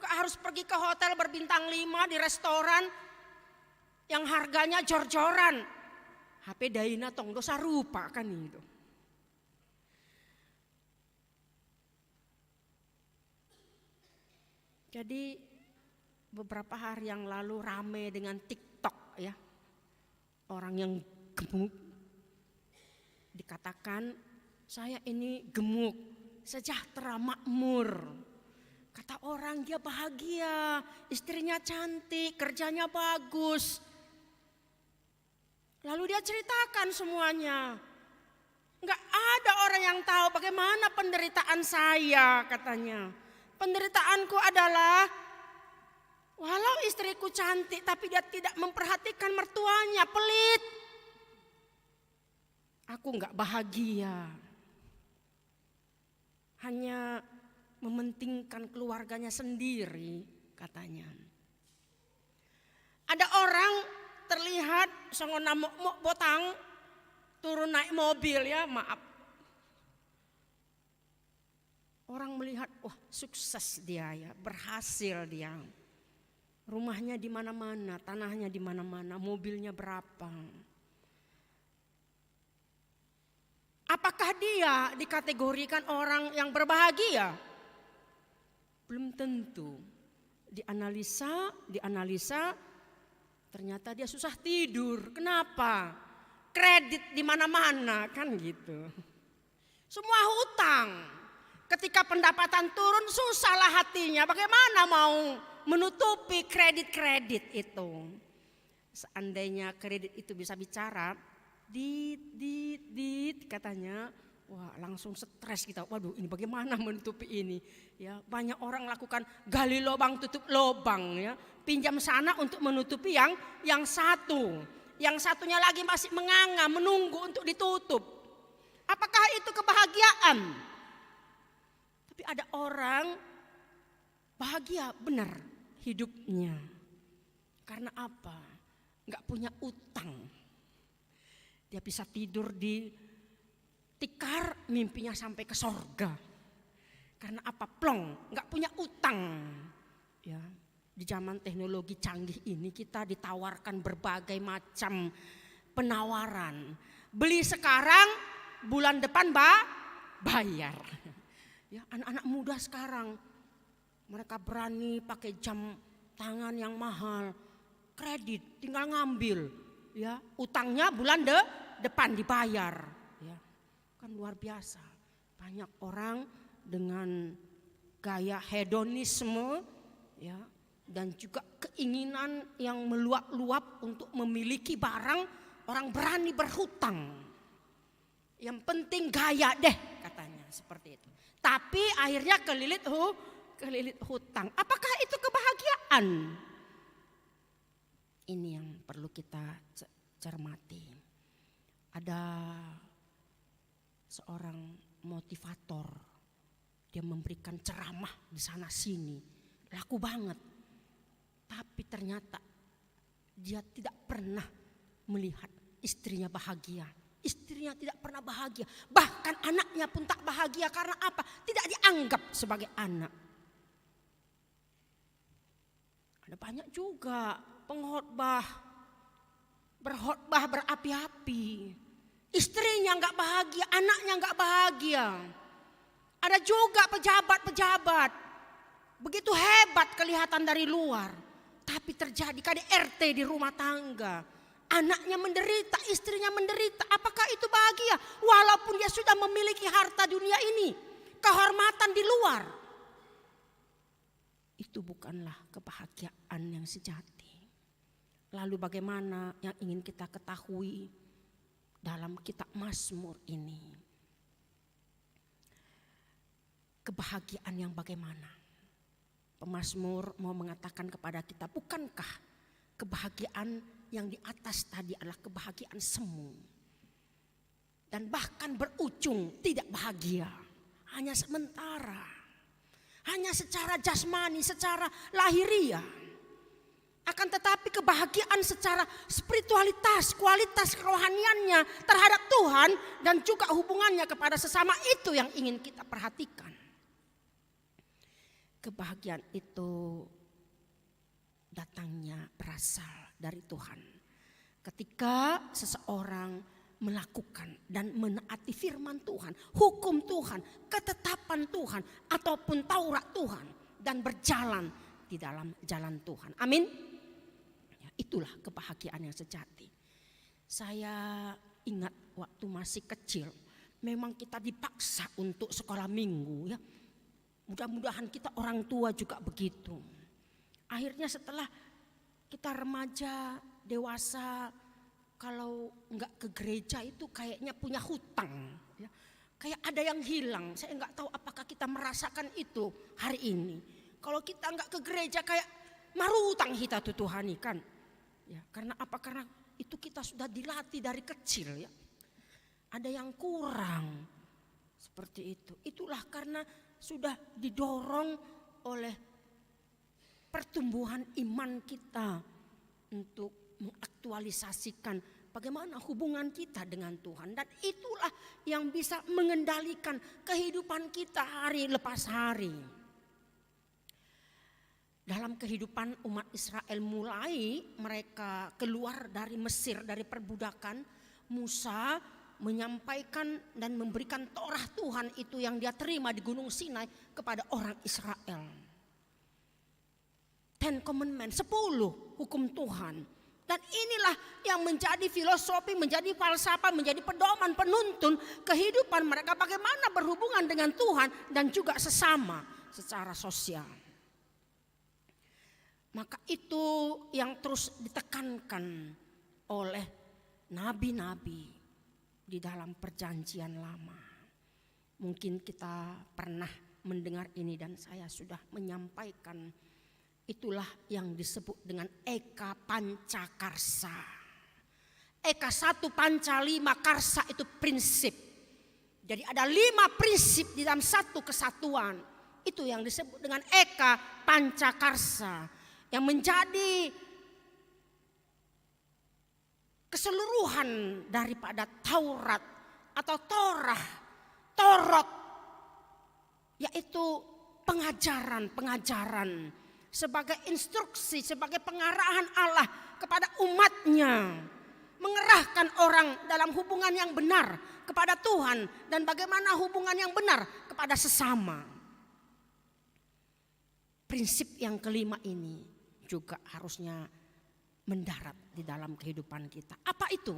Gak harus pergi ke hotel berbintang 5 di restoran yang harganya jor-joran. HP Daina tong dosa rupa kan itu. Jadi beberapa hari yang lalu rame dengan TikTok ya. Orang yang gemuk dikatakan saya ini gemuk, sejahtera, makmur. Kata orang dia bahagia, istrinya cantik, kerjanya bagus. Lalu dia ceritakan semuanya. Enggak ada orang yang tahu bagaimana penderitaan saya katanya. Penderitaanku adalah walau istriku cantik tapi dia tidak memperhatikan mertuanya, pelit. Aku enggak bahagia. Hanya mementingkan keluarganya sendiri katanya. Ada orang terlihat songona mok botang turun naik mobil ya, maaf. Orang melihat wah sukses dia ya, berhasil dia. Rumahnya di mana-mana, tanahnya di mana-mana, mobilnya berapa. Apakah dia dikategorikan orang yang berbahagia? Belum tentu. Dianalisa, ternyata dia susah tidur. Kenapa? kredit di mana-mana kan gitu. Semua hutang. Ketika pendapatan turun susahlah hatinya. Bagaimana mau menutupi kredit-kredit itu? Seandainya kredit itu bisa bicara, dit katanya, wah langsung stres kita. Waduh, ini bagaimana menutupi ini? Ya, banyak orang lakukan gali lubang tutup lubang ya. Pinjam sana untuk menutupi yang satu. Yang satunya lagi masih menganga, menunggu untuk ditutup. Apakah itu kebahagiaan? Tapi ada orang bahagia benar hidupnya. Karena apa? Enggak punya utang. Dia bisa tidur di tikar, mimpinya sampai ke sorga. Karena apa? Plong, enggak punya utang. Ya, di zaman teknologi canggih ini kita ditawarkan berbagai macam penawaran. Beli sekarang, bulan depan bayar. Ya, anak-anak muda sekarang mereka berani pakai jam tangan yang mahal, kredit, tinggal ngambil. Ya, utangnya bulan depan dibayar. Ya, kan luar biasa. Banyak orang dengan gaya hedonisme, ya, dan juga keinginan yang meluap-luap untuk memiliki barang, orang berani berhutang. Yang penting gaya deh katanya seperti itu. Tapi akhirnya kelilit hutang. Apakah itu kebahagiaan? Ini yang perlu kita cermati. Ada seorang motivator, dia memberikan ceramah di sana sini, laku banget. Tapi ternyata dia tidak pernah melihat istrinya bahagia. Istrinya tidak pernah bahagia. Bahkan anaknya pun tak bahagia. Karena apa? Tidak dianggap sebagai anak. Ada banyak juga pengkhotbah, berkhotbah berapi-api. Istrinya enggak bahagia, anaknya enggak bahagia. Ada juga pejabat-pejabat. Begitu hebat kelihatan dari luar. Tapi terjadi KDRT di rumah tangga. Anaknya menderita, istrinya menderita. Apakah itu bahagia? Walaupun dia sudah memiliki harta dunia ini, kehormatan di luar. Itu bukanlah kebahagiaan yang sejati. Lalu bagaimana yang ingin kita ketahui dalam kitab Mazmur ini? Kebahagiaan yang bagaimana? Pemazmur mau mengatakan kepada kita, bukankah kebahagiaan yang di atas tadi adalah kebahagiaan semu. Dan bahkan berujung tidak bahagia. Hanya sementara. Hanya secara jasmani, secara lahiriah. Akan tetapi kebahagiaan secara spiritualitas, kualitas kerohaniannya terhadap Tuhan dan juga hubungannya kepada sesama itu yang ingin kita perhatikan. Kebahagiaan itu datangnya berasal dari Tuhan. Ketika seseorang melakukan dan menaati firman Tuhan, hukum Tuhan, ketetapan Tuhan, ataupun Taurat Tuhan, dan berjalan di dalam jalan Tuhan. Amin. Ya, itulah kebahagiaan yang sejati. Saya ingat waktu masih kecil, memang kita dipaksa untuk sekolah minggu ya. Mudah-mudahan kita orang tua juga begitu. Akhirnya setelah kita remaja, dewasa, kalau enggak ke gereja itu kayaknya punya hutang. Ya. Kayak ada yang hilang, saya enggak tahu apakah kita merasakan itu hari ini. Kalau kita enggak ke gereja kayak marutang kita tuh Tuhani kan. Ya, karena apa? Karena itu kita sudah dilatih dari kecil ya. Ada yang kurang seperti itu. Itulah karena sudah didorong oleh pertumbuhan iman kita untuk mengaktualisasikan bagaimana hubungan kita dengan Tuhan. Dan itulah yang bisa mengendalikan kehidupan kita hari lepas hari. Dalam kehidupan umat Israel mulai mereka keluar dari Mesir, dari perbudakan, Musa menyampaikan dan memberikan Torah Tuhan itu yang dia terima di Gunung Sinai kepada orang Israel. 10 Commandments, 10 hukum Tuhan. Dan inilah yang menjadi filosofi, menjadi falsafah, menjadi pedoman penuntun kehidupan mereka. Bagaimana berhubungan dengan Tuhan dan juga sesama secara sosial. Maka itu yang terus ditekankan oleh nabi-nabi di dalam perjanjian lama. Mungkin kita pernah mendengar ini dan saya sudah menyampaikan. Itulah yang disebut dengan Eka Pancakarsa. Eka 1 Panca 5 Karsa itu prinsip. Jadi ada 5 prinsip di dalam satu kesatuan. Itu yang disebut dengan Eka Pancakarsa. Yang menjadi keseluruhan daripada Taurat atau Torot. Yaitu pengajaran sebagai instruksi, sebagai pengarahan Allah kepada umatnya. Mengerahkan orang dalam hubungan yang benar kepada Tuhan. Dan bagaimana hubungan yang benar kepada sesama. Prinsip yang kelima ini juga harusnya mendarat di dalam kehidupan kita. Apa itu?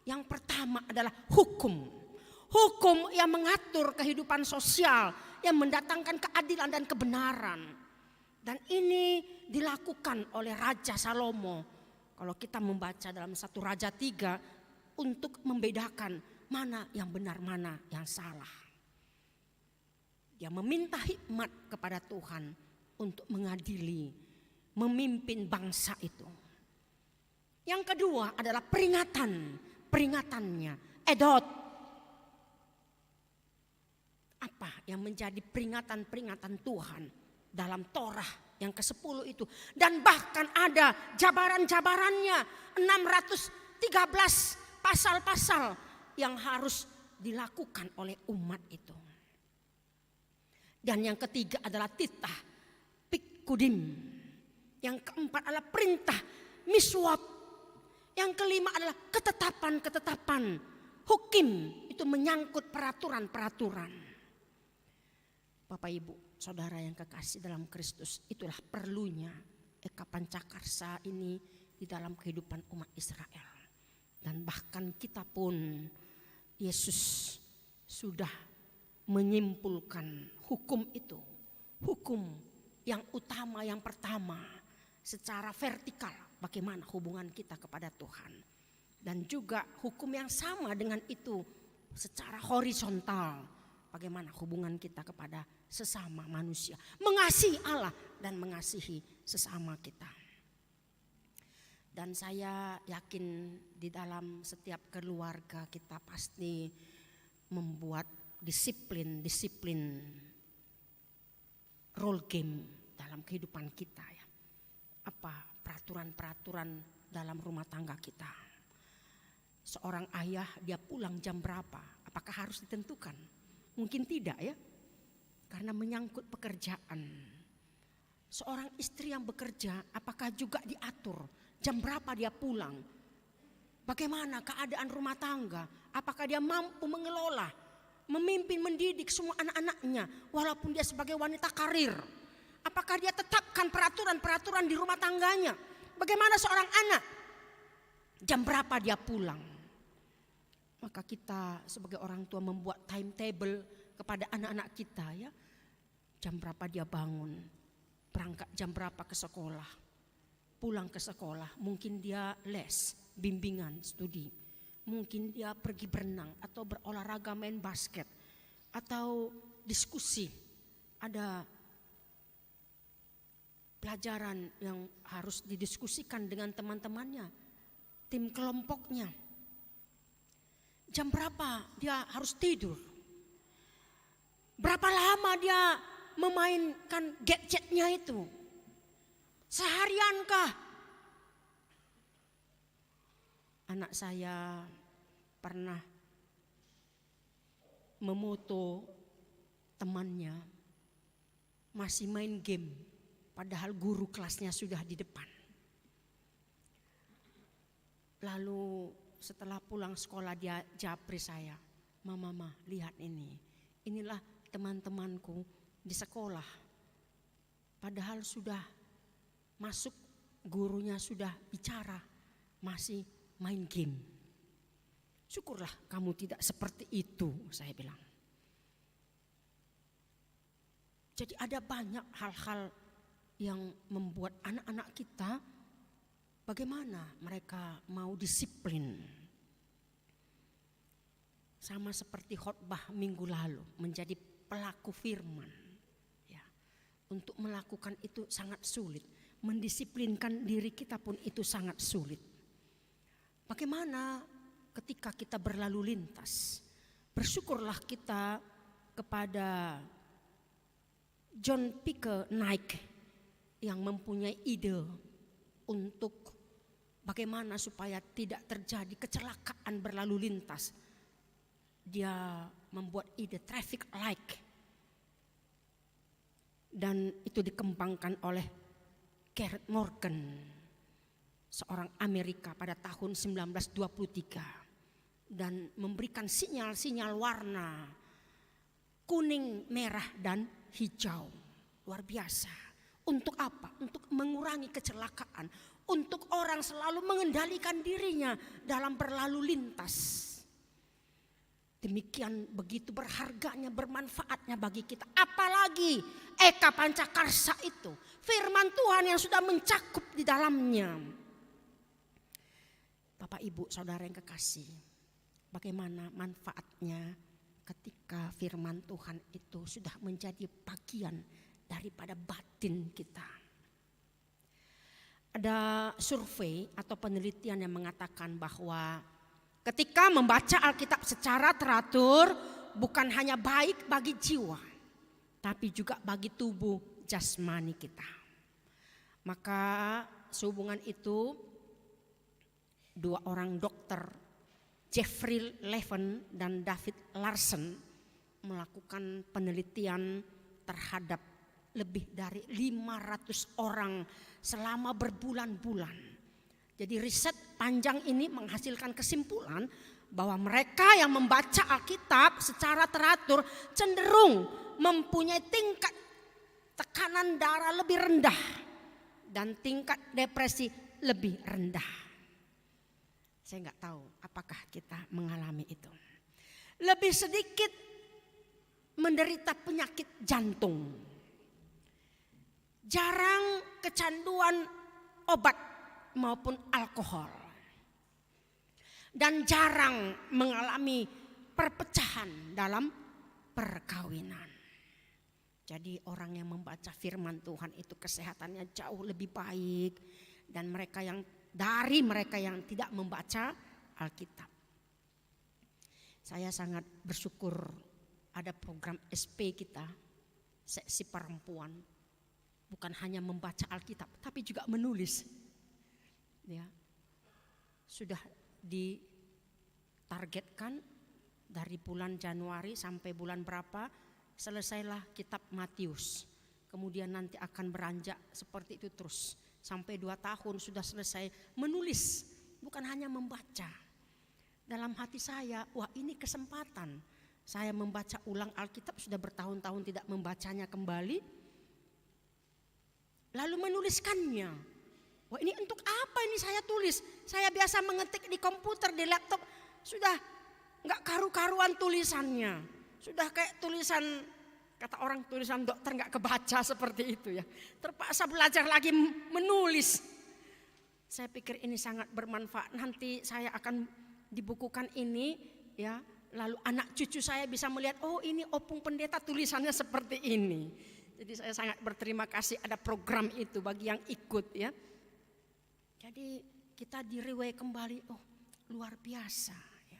Yang pertama adalah hukum. Hukum yang mengatur kehidupan sosial. Yang mendatangkan keadilan dan kebenaran. Dan ini dilakukan oleh Raja Salomo. Kalau kita membaca dalam 1 Raja 3 untuk membedakan mana yang benar, mana yang salah. Dia meminta hikmat kepada Tuhan untuk mengadili, memimpin bangsa itu. Yang kedua adalah peringatannya, edot. Apa yang menjadi peringatan-peringatan Tuhan dalam Torah yang ke-10 itu. Dan bahkan ada jabaran-jabarannya, 613 pasal-pasal yang harus dilakukan oleh umat itu. Dan yang ketiga adalah titah pikudim. Yang keempat adalah perintah miswat. Yang kelima adalah ketetapan-ketetapan hukum. Itu menyangkut peraturan-peraturan. Bapak Ibu, saudara yang kekasih dalam Kristus, itulah perlunya Eka Pancakarsa ini di dalam kehidupan umat Israel. Dan bahkan kita pun, Yesus sudah menyimpulkan hukum itu. Hukum yang utama, yang pertama, secara vertikal, bagaimana hubungan kita kepada Tuhan. Dan juga hukum yang sama dengan itu, secara horizontal, bagaimana hubungan kita kepada sesama manusia. Mengasihi Allah dan mengasihi sesama kita. Dan saya yakin di dalam setiap keluarga kita pasti membuat disiplin role game dalam kehidupan kita ya. Apa peraturan-peraturan dalam rumah tangga kita. Seorang ayah dia pulang jam berapa? Apakah harus ditentukan? Mungkin tidak ya. Karena menyangkut pekerjaan. Seorang istri yang bekerja apakah juga diatur jam berapa dia pulang? Bagaimana keadaan rumah tangga? Apakah dia mampu mengelola, memimpin, mendidik semua anak-anaknya walaupun dia sebagai wanita karir? Apakah dia tetapkan peraturan-peraturan di rumah tangganya? Bagaimana seorang anak? Jam berapa dia pulang? Maka kita sebagai orang tua membuat timetable kepada anak-anak kita ya. Jam berapa dia bangun, berangkat jam berapa ke sekolah, pulang ke sekolah, mungkin dia les, bimbingan, studi. Mungkin dia pergi berenang atau berolahraga main basket atau diskusi. Ada pelajaran yang harus didiskusikan dengan teman-temannya, tim kelompoknya. Jam berapa dia harus tidur? Berapa lama dia memainkan gadgetnya itu? Sehariankah? Anak saya pernah memoto temannya masih main game, padahal guru kelasnya sudah di depan. Lalu setelah pulang sekolah dia japri saya, Mama, lihat ini. Inilah teman-temanku di sekolah. Padahal sudah masuk, gurunya sudah bicara. masih main game. Syukurlah kamu tidak seperti itu, saya bilang. Jadi ada banyak hal-hal yang membuat anak-anak kita bagaimana mereka mau disiplin. Sama seperti khotbah minggu lalu, menjadi pelaku firman. Ya, untuk melakukan itu sangat sulit. Mendisiplinkan diri kita pun itu sangat sulit. Bagaimana ketika kita berlalu lintas? Bersyukurlah kita kepada John Piker Nike yang mempunyai ide untuk bagaimana supaya tidak terjadi kecelakaan berlalu lintas. Dia membuat ide traffic light dan itu dikembangkan oleh Gareth Morgan, seorang Amerika pada tahun 1923, dan memberikan sinyal-sinyal warna kuning, merah dan hijau. Luar biasa. Untuk apa? Untuk mengurangi kecelakaan, untuk orang selalu mengendalikan dirinya dalam berlalu lintas. Demikian begitu berharganya, bermanfaatnya bagi kita. Apalagi Eka Pancakarsa itu, firman Tuhan yang sudah mencakup di dalamnya. Bapak Ibu Saudara yang kekasih, bagaimana manfaatnya ketika firman Tuhan itu sudah menjadi bagian daripada batin kita. Ada survei atau penelitian yang mengatakan bahwa ketika membaca Alkitab secara teratur bukan hanya baik bagi jiwa, tapi juga bagi tubuh jasmani kita. Maka sehubungan itu dua orang dokter, Jeffrey Levin dan David Larson, melakukan penelitian terhadap lebih dari 500 orang selama berbulan-bulan. Jadi riset panjang ini menghasilkan kesimpulan bahwa mereka yang membaca Alkitab secara teratur cenderung mempunyai tingkat tekanan darah lebih rendah dan tingkat depresi lebih rendah. Saya nggak tahu apakah kita mengalami itu. Lebih sedikit menderita penyakit jantung. Jarang kecanduan obat maupun alkohol, dan jarang mengalami perpecahan dalam perkawinan. Jadi orang yang membaca firman Tuhan itu kesehatannya jauh lebih baik dan mereka yang tidak membaca Alkitab. Saya sangat bersyukur ada program SP kita, seksi perempuan, bukan hanya membaca Alkitab tapi juga menulis. Ya, sudah ditargetkan dari bulan Januari sampai bulan berapa selesailah kitab Matius. Kemudian nanti akan beranjak seperti itu terus sampai 2 tahun sudah selesai menulis, bukan hanya membaca. Dalam hati saya, wah ini kesempatan. Saya membaca ulang Alkitab, sudah bertahun-tahun tidak membacanya kembali. Lalu menuliskannya. Wah ini untuk apa ini saya tulis? Saya biasa mengetik di komputer, di laptop. Sudah gak karu-karuan tulisannya. Sudah kayak tulisan, kata orang tulisan dokter gak kebaca seperti itu ya. Terpaksa belajar lagi menulis. Saya pikir ini sangat bermanfaat. Nanti saya akan dibukukan ini ya. Lalu anak cucu saya bisa melihat, oh ini Opung Pendeta tulisannya seperti ini. Jadi saya sangat berterima kasih ada program itu bagi yang ikut ya. Jadi kita direway kembali, oh luar biasa. Ya.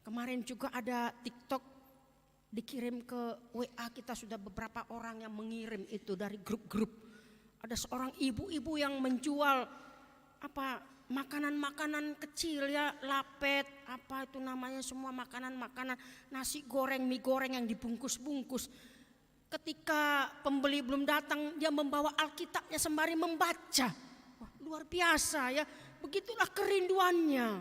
Kemarin juga ada TikTok dikirim ke WA kita, sudah beberapa orang yang mengirim itu dari grup-grup. Ada seorang ibu-ibu yang menjual makanan-makanan kecil ya, lapet, apa itu namanya semua makanan-makanan, nasi goreng, mie goreng yang dibungkus-bungkus. Ketika pembeli belum datang, dia membawa Alkitabnya sembari membaca. Luar biasa ya, begitulah kerinduannya.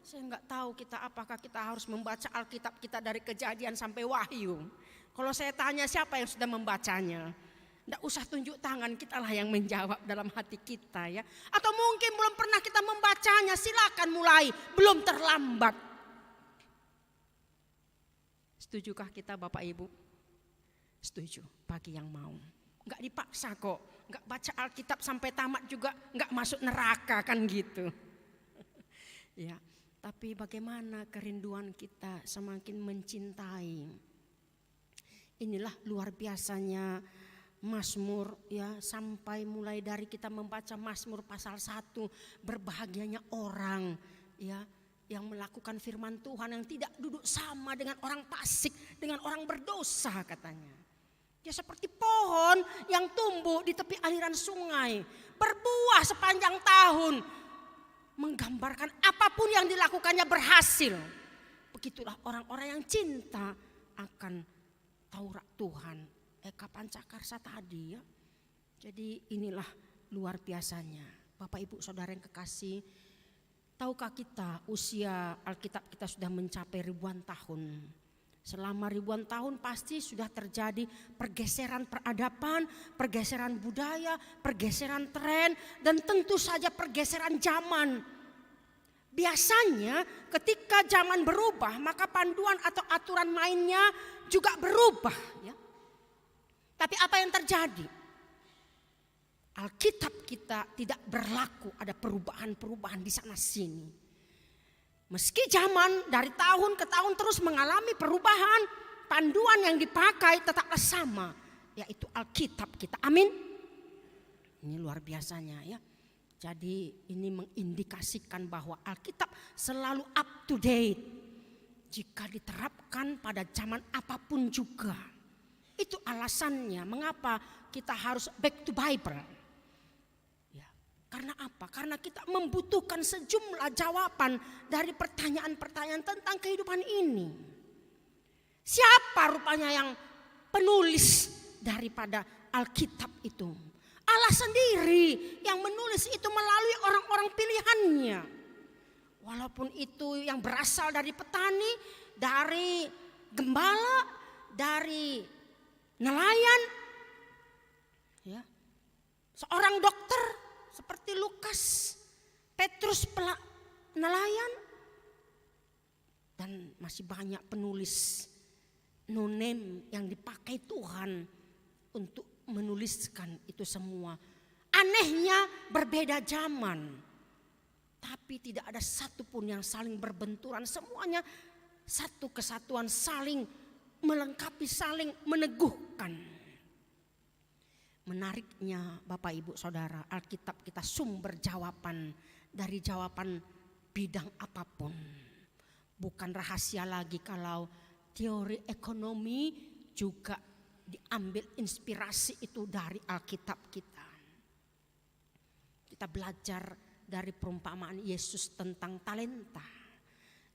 Saya nggak tahu apakah kita harus membaca Alkitab kita dari Kejadian sampai Wahyu. Kalau saya tanya siapa yang sudah membacanya? Tidak usah tunjuk tangan, kitalah yang menjawab dalam hati kita ya. Atau mungkin belum pernah kita membacanya, silakan mulai, belum terlambat. Setujukah kita Bapak Ibu? Setuju, bagi yang mau. Enggak dipaksa kok, enggak baca Alkitab sampai tamat juga enggak masuk neraka kan gitu. Ya, tapi bagaimana kerinduan kita semakin mencintai. Inilah luar biasanya Mazmur ya, sampai mulai dari kita membaca Mazmur pasal 1, berbahagianya orang ya yang melakukan firman Tuhan, yang tidak duduk sama dengan orang fasik, dengan orang berdosa katanya. Ya seperti pohon yang tumbuh di tepi aliran sungai, berbuah sepanjang tahun, menggambarkan apapun yang dilakukannya berhasil. Begitulah orang-orang yang cinta akan Taurat Tuhan. Eka Pancakarsa tadi ya. Jadi inilah luar biasanya. Bapak Ibu Saudara yang kekasih, tahukah kita usia Alkitab kita sudah mencapai ribuan tahun. Selama ribuan tahun pasti sudah terjadi pergeseran peradaban, pergeseran budaya, pergeseran tren, dan tentu saja pergeseran zaman. Biasanya ketika zaman berubah, maka panduan atau aturan mainnya juga berubah ya. Tapi apa yang terjadi? Alkitab kita tidak berlaku, ada perubahan-perubahan di sana sini. Meski zaman dari tahun ke tahun terus mengalami perubahan, panduan yang dipakai tetaplah sama, yaitu Alkitab kita. Amin. Ini luar biasanya ya. Jadi ini mengindikasikan bahwa Alkitab selalu up to date jika diterapkan pada zaman apapun juga. Itu alasannya mengapa kita harus back to Bible. Ya, karena apa? Karena kita membutuhkan sejumlah jawaban dari pertanyaan-pertanyaan tentang kehidupan ini. Siapa rupanya yang penulis daripada Alkitab itu? Allah sendiri yang menulis itu melalui orang-orang pilihannya. Walaupun itu yang berasal dari petani, dari gembala, dari nelayan, ya, seorang dokter seperti Lukas, Petrus nelayan, dan masih banyak penulis no name yang dipakai Tuhan untuk menuliskan itu semua. Anehnya berbeda zaman, tapi tidak ada satupun yang saling berbenturan, semuanya satu kesatuan, saling melengkapi, saling meneguhkan. Menariknya Bapak Ibu Saudara, Alkitab kita sumber jawaban dari jawaban bidang apapun. Bukan rahasia lagi kalau teori ekonomi juga diambil inspirasi itu dari Alkitab kita. Kita belajar dari perumpamaan Yesus tentang talenta.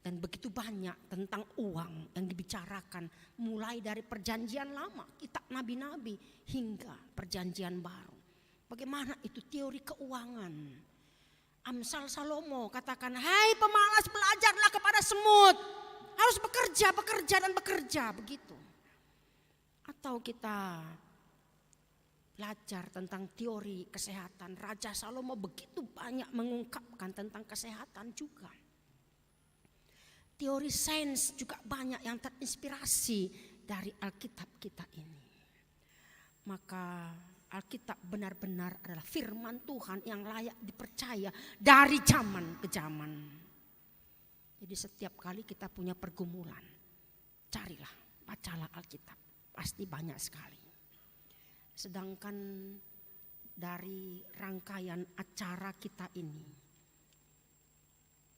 Dan begitu banyak tentang uang yang dibicarakan mulai dari perjanjian lama, kitab nabi-nabi hingga perjanjian baru. Bagaimana itu teori keuangan. Amsal Salomo katakan, hai pemalas belajarlah kepada semut. Harus bekerja, bekerja dan bekerja, begitu. Atau kita belajar tentang teori kesehatan. Raja Salomo begitu banyak mengungkapkan tentang kesehatan juga. Teori sains juga banyak yang terinspirasi dari Alkitab kita ini. Maka Alkitab benar-benar adalah firman Tuhan yang layak dipercaya dari zaman ke zaman. Jadi setiap kali kita punya pergumulan, carilah, bacalah Alkitab. Pasti banyak sekali. Sedangkan dari rangkaian acara kita ini,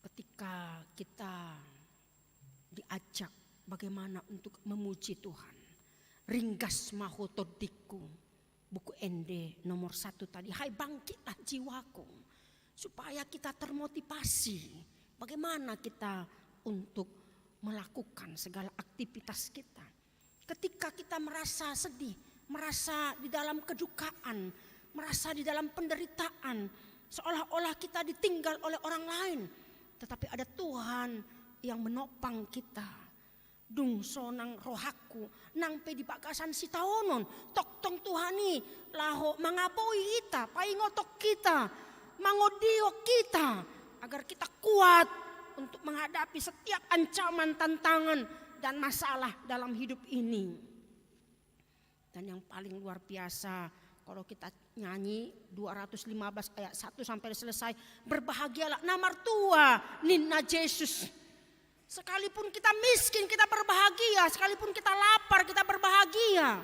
ketika kita diajak bagaimana untuk memuji Tuhan. Ringgas mahotodiku, buku ND nomor 1 tadi. Hai bangkitlah jiwaku, supaya kita termotivasi. Bagaimana kita untuk melakukan segala aktivitas kita. Ketika kita merasa sedih, merasa di dalam kedukaan, merasa di dalam penderitaan, seolah-olah kita ditinggal oleh orang lain. Tetapi ada Tuhan yang menopang kita. dung sonang rohaku nang pe di pakasan si taonon tok tong Tuhani laho mangapoi kita paingotok kita mangodiok kita agar kita kuat untuk menghadapi setiap ancaman, tantangan dan masalah dalam hidup ini. Dan yang paling luar biasa kalau kita nyanyi 215 ayat 1 sampai selesai, berbahagialah namar tua Nina Yesus. Sekalipun kita miskin kita berbahagia, sekalipun kita lapar kita berbahagia.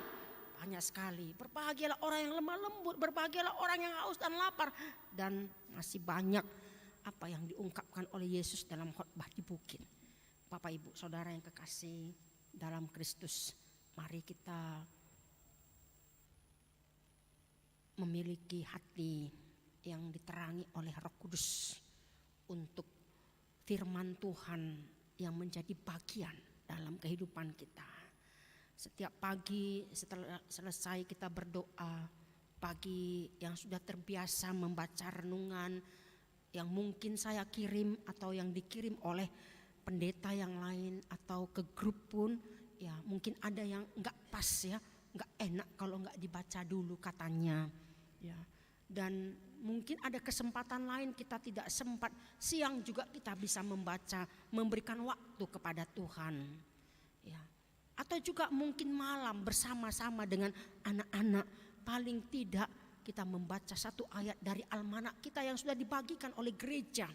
Banyak sekali, berbahagialah orang yang lemah lembut, berbahagialah orang yang haus dan lapar. Dan masih banyak apa yang diungkapkan oleh Yesus dalam khotbah di bukit. Bapak Ibu Saudara yang kekasih dalam Kristus, mari kita memiliki hati yang diterangi oleh Roh Kudus untuk firman Tuhan yang menjadi bagian dalam kehidupan kita. Setiap pagi setelah selesai kita berdoa, pagi yang sudah terbiasa membaca renungan yang mungkin saya kirim atau yang dikirim oleh pendeta yang lain atau ke grup pun, ya mungkin ada yang enggak pas ya, enggak enak kalau enggak dibaca dulu katanya. Ya. Dan mungkin ada kesempatan lain kita tidak sempat, siang juga kita bisa membaca, memberikan waktu kepada Tuhan. Ya. Atau juga mungkin malam bersama-sama dengan anak-anak, paling tidak kita membaca satu ayat dari almanak kita yang sudah dibagikan oleh gereja.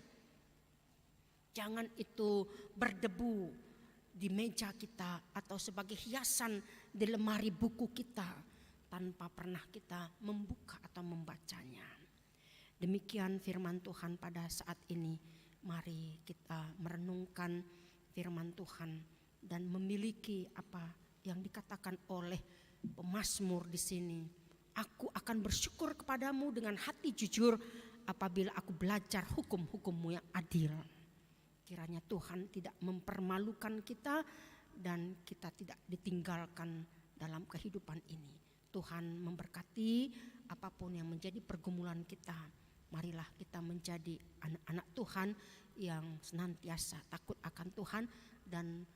Jangan itu berdebu di meja kita atau sebagai hiasan di lemari buku kita tanpa pernah kita membuka atau membacanya. Demikian firman Tuhan pada saat ini. Mari kita merenungkan firman Tuhan dan memiliki apa yang dikatakan oleh pemazmur di sini. Aku akan bersyukur kepadamu dengan hati jujur apabila aku belajar hukum-hukum-Mu yang adil. Kiranya Tuhan tidak mempermalukan kita dan kita tidak ditinggalkan dalam kehidupan ini. Tuhan memberkati apapun yang menjadi pergumulan kita. Marilah kita menjadi anak-anak Tuhan yang senantiasa takut akan Tuhan dan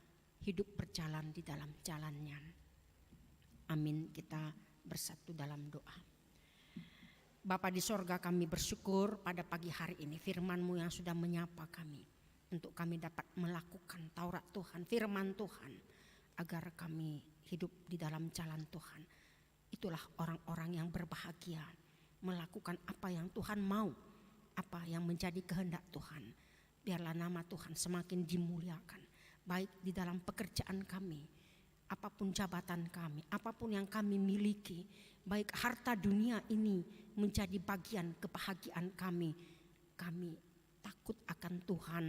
hidup berjalan di dalam jalannya. Amin. Kita bersatu dalam doa. Bapa di sorga, kami bersyukur pada pagi hari ini firman-Mu yang sudah menyapa kami untuk kami dapat melakukan Taurat Tuhan, firman Tuhan, agar kami hidup di dalam jalan Tuhan. Itulah orang-orang yang berbahagia, melakukan apa yang Tuhan mau, apa yang menjadi kehendak Tuhan. Biarlah nama Tuhan semakin dimuliakan, baik di dalam pekerjaan kami, apapun jabatan kami, apapun yang kami miliki, baik harta dunia ini menjadi bagian kebahagiaan kami. Kami takut akan Tuhan,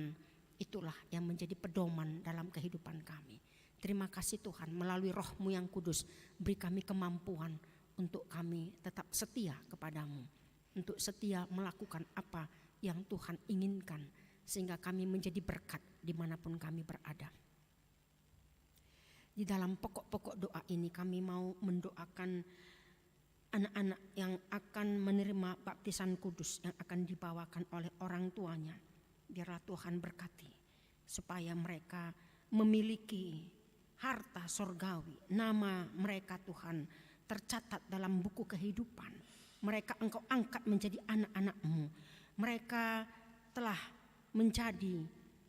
itulah yang menjadi pedoman dalam kehidupan kami. Terima kasih Tuhan, melalui Roh-Mu yang kudus, beri kami kemampuan untuk kami tetap setia kepadamu, untuk setia melakukan apa yang Tuhan inginkan, sehingga kami menjadi berkat dimanapun kami berada. Di dalam pokok-pokok doa ini kami mau mendoakan anak-anak yang akan menerima baptisan kudus yang akan dibawakan oleh orang tuanya. Biarlah Tuhan berkati supaya mereka memiliki harta sorgawi. Nama mereka Tuhan tercatat dalam buku kehidupan. Mereka Engkau angkat menjadi anak-anak-Mu. Mereka telah menjadi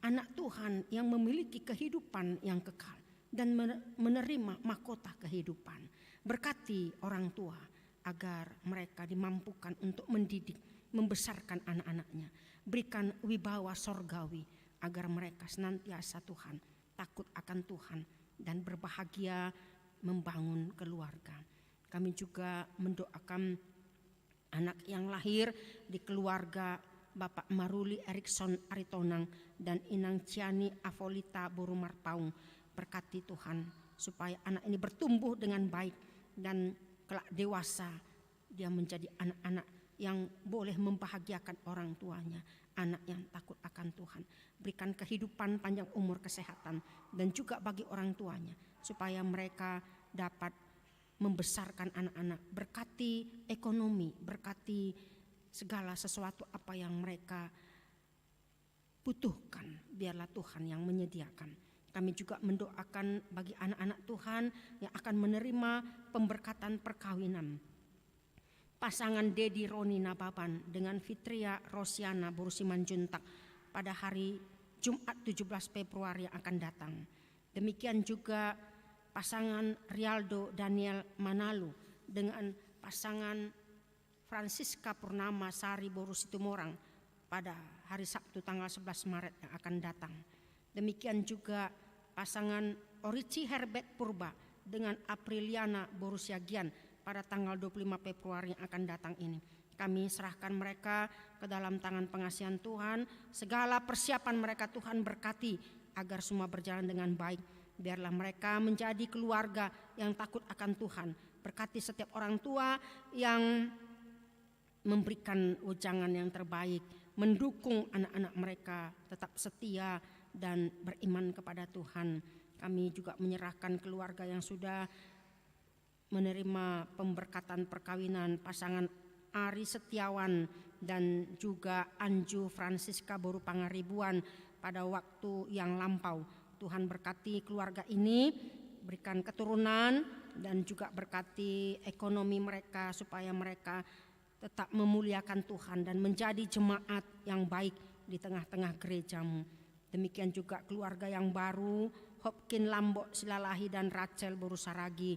anak Tuhan yang memiliki kehidupan yang kekal dan menerima mahkota kehidupan. Berkati orang tua agar mereka dimampukan untuk mendidik, membesarkan anak-anaknya. Berikan wibawa sorgawi agar mereka senantiasa Tuhan takut akan Tuhan dan berbahagia membangun keluarga. Kami juga mendoakan anak yang lahir di keluarga Bapak Maruli Erikson Aritonang dan Inang Ciani Afolita Borumarpaung. Berkati Tuhan supaya anak ini bertumbuh dengan baik dan kelak dewasa dia menjadi anak-anak yang boleh membahagiakan orang tuanya, anak yang takut akan Tuhan. Berikan kehidupan, panjang umur, kesehatan dan juga bagi orang tuanya supaya mereka dapat membesarkan anak-anak. Berkati ekonomi, berkati segala sesuatu apa yang mereka butuhkan, biarlah Tuhan yang menyediakan. Kami juga mendoakan bagi anak-anak Tuhan yang akan menerima pemberkatan perkawinan. Pasangan Dedi Roni Nababan dengan Fitria Rosiana Boru Simanjuntak pada hari Jumat 17 Februari yang akan datang. Demikian juga pasangan Rialdo Daniel Manalu dengan pasangan Francisca Purnama Sari Boru Situmorang pada hari Sabtu tanggal 11 Maret yang akan datang. Demikian juga pasangan Orici Herbert Purba dengan Apriliana Boru Siagian pada tanggal 25 Februari yang akan datang ini. Kami serahkan mereka ke dalam tangan pengasihan Tuhan. Segala persiapan mereka Tuhan berkati agar semua berjalan dengan baik. Biarlah mereka menjadi keluarga yang takut akan Tuhan. Berkati setiap orang tua yang memberikan ujangan yang terbaik, mendukung anak-anak mereka tetap setia dan beriman kepada Tuhan. Kami juga menyerahkan keluarga yang sudah menerima pemberkatan perkawinan pasangan Ari Setiawan dan juga Anju Francisca Boru Pangaribuan pada waktu yang lampau. Tuhan berkati keluarga ini, berikan keturunan dan juga berkati ekonomi mereka supaya mereka tetap memuliakan Tuhan dan menjadi jemaat yang baik di tengah-tengah gerejamu. Demikian juga keluarga yang baru, Hopkin Lambok Silalahi dan Rachel Boru Saragi.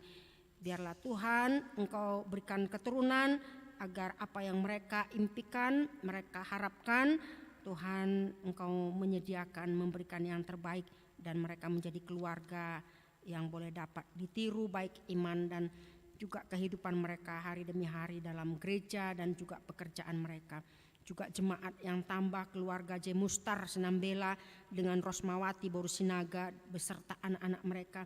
Biarlah Tuhan Engkau berikan keturunan agar apa yang mereka impikan, mereka harapkan, Tuhan Engkau menyediakan, memberikan yang terbaik dan mereka menjadi keluarga yang boleh dapat ditiru baik iman dan juga kehidupan mereka hari demi hari dalam gereja dan juga pekerjaan mereka. Juga jemaat yang tambah keluarga J. Mustar Senambela dengan Rosmawati Boru Sinaga beserta anak-anak mereka.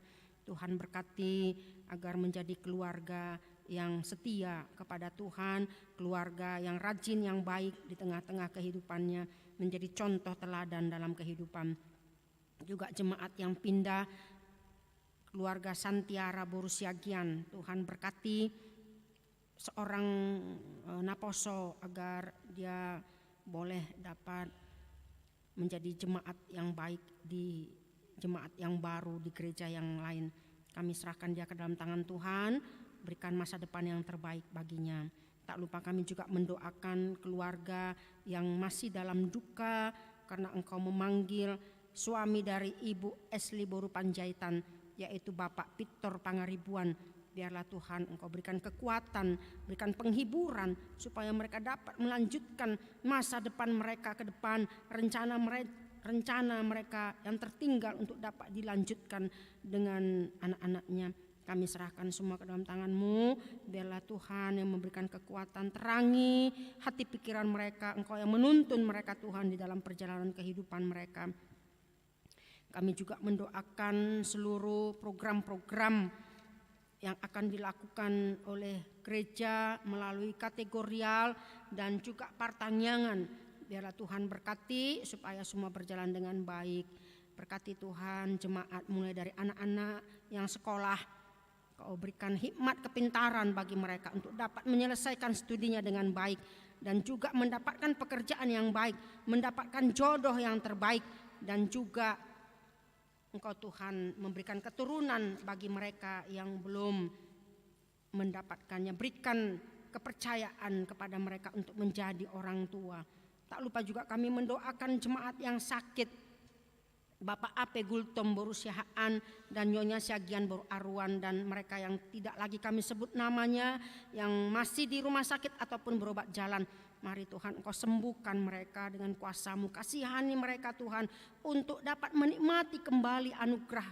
Tuhan berkati agar menjadi keluarga yang setia kepada Tuhan, keluarga yang rajin, yang baik di tengah-tengah kehidupannya, menjadi contoh teladan dalam kehidupan. Juga jemaat yang pindah, keluarga Santiara Boru Siagian, Tuhan berkati seorang Naposo agar dia boleh dapat menjadi jemaat yang baik di jemaat yang baru di gereja yang lain. Kami serahkan dia ke dalam tangan Tuhan, berikan masa depan yang terbaik baginya. Tak lupa kami juga mendoakan keluarga yang masih dalam duka karena Engkau memanggil suami dari Ibu Esli Boru Panjaitan, yaitu Bapak Victor Pangaribuan. Biarlah Tuhan Engkau berikan kekuatan, berikan penghiburan supaya mereka dapat melanjutkan masa depan mereka ke depan, rencana mereka yang tertinggal untuk dapat dilanjutkan dengan anak-anaknya. Kami serahkan semua ke dalam tangan-Mu. Biarlah Tuhan yang memberikan kekuatan, terangi hati pikiran mereka, Engkau yang menuntun mereka Tuhan di dalam perjalanan kehidupan mereka. Kami juga mendoakan seluruh program-program yang akan dilakukan oleh gereja melalui kategorial dan juga pertanyaan. Biarlah Tuhan berkati supaya semua berjalan dengan baik. Berkati Tuhan jemaat mulai dari anak-anak yang sekolah. Kau berikan hikmat kepintaran bagi mereka untuk dapat menyelesaikan studinya dengan baik. Dan juga mendapatkan pekerjaan yang baik, mendapatkan jodoh yang terbaik. Dan juga Engkau Tuhan memberikan keturunan bagi mereka yang belum mendapatkannya. Berikan kepercayaan kepada mereka untuk menjadi orang tua. Tak lupa juga kami mendoakan jemaat yang sakit, Bapak Ape Gultom Boru Sihaan dan Nyonya Siagian Boru Aruan, dan mereka yang tidak lagi kami sebut namanya, yang masih di rumah sakit ataupun berobat jalan. Mari Tuhan Engkau sembuhkan mereka dengan kuasa-Mu, kasihani mereka Tuhan untuk dapat menikmati kembali anugerah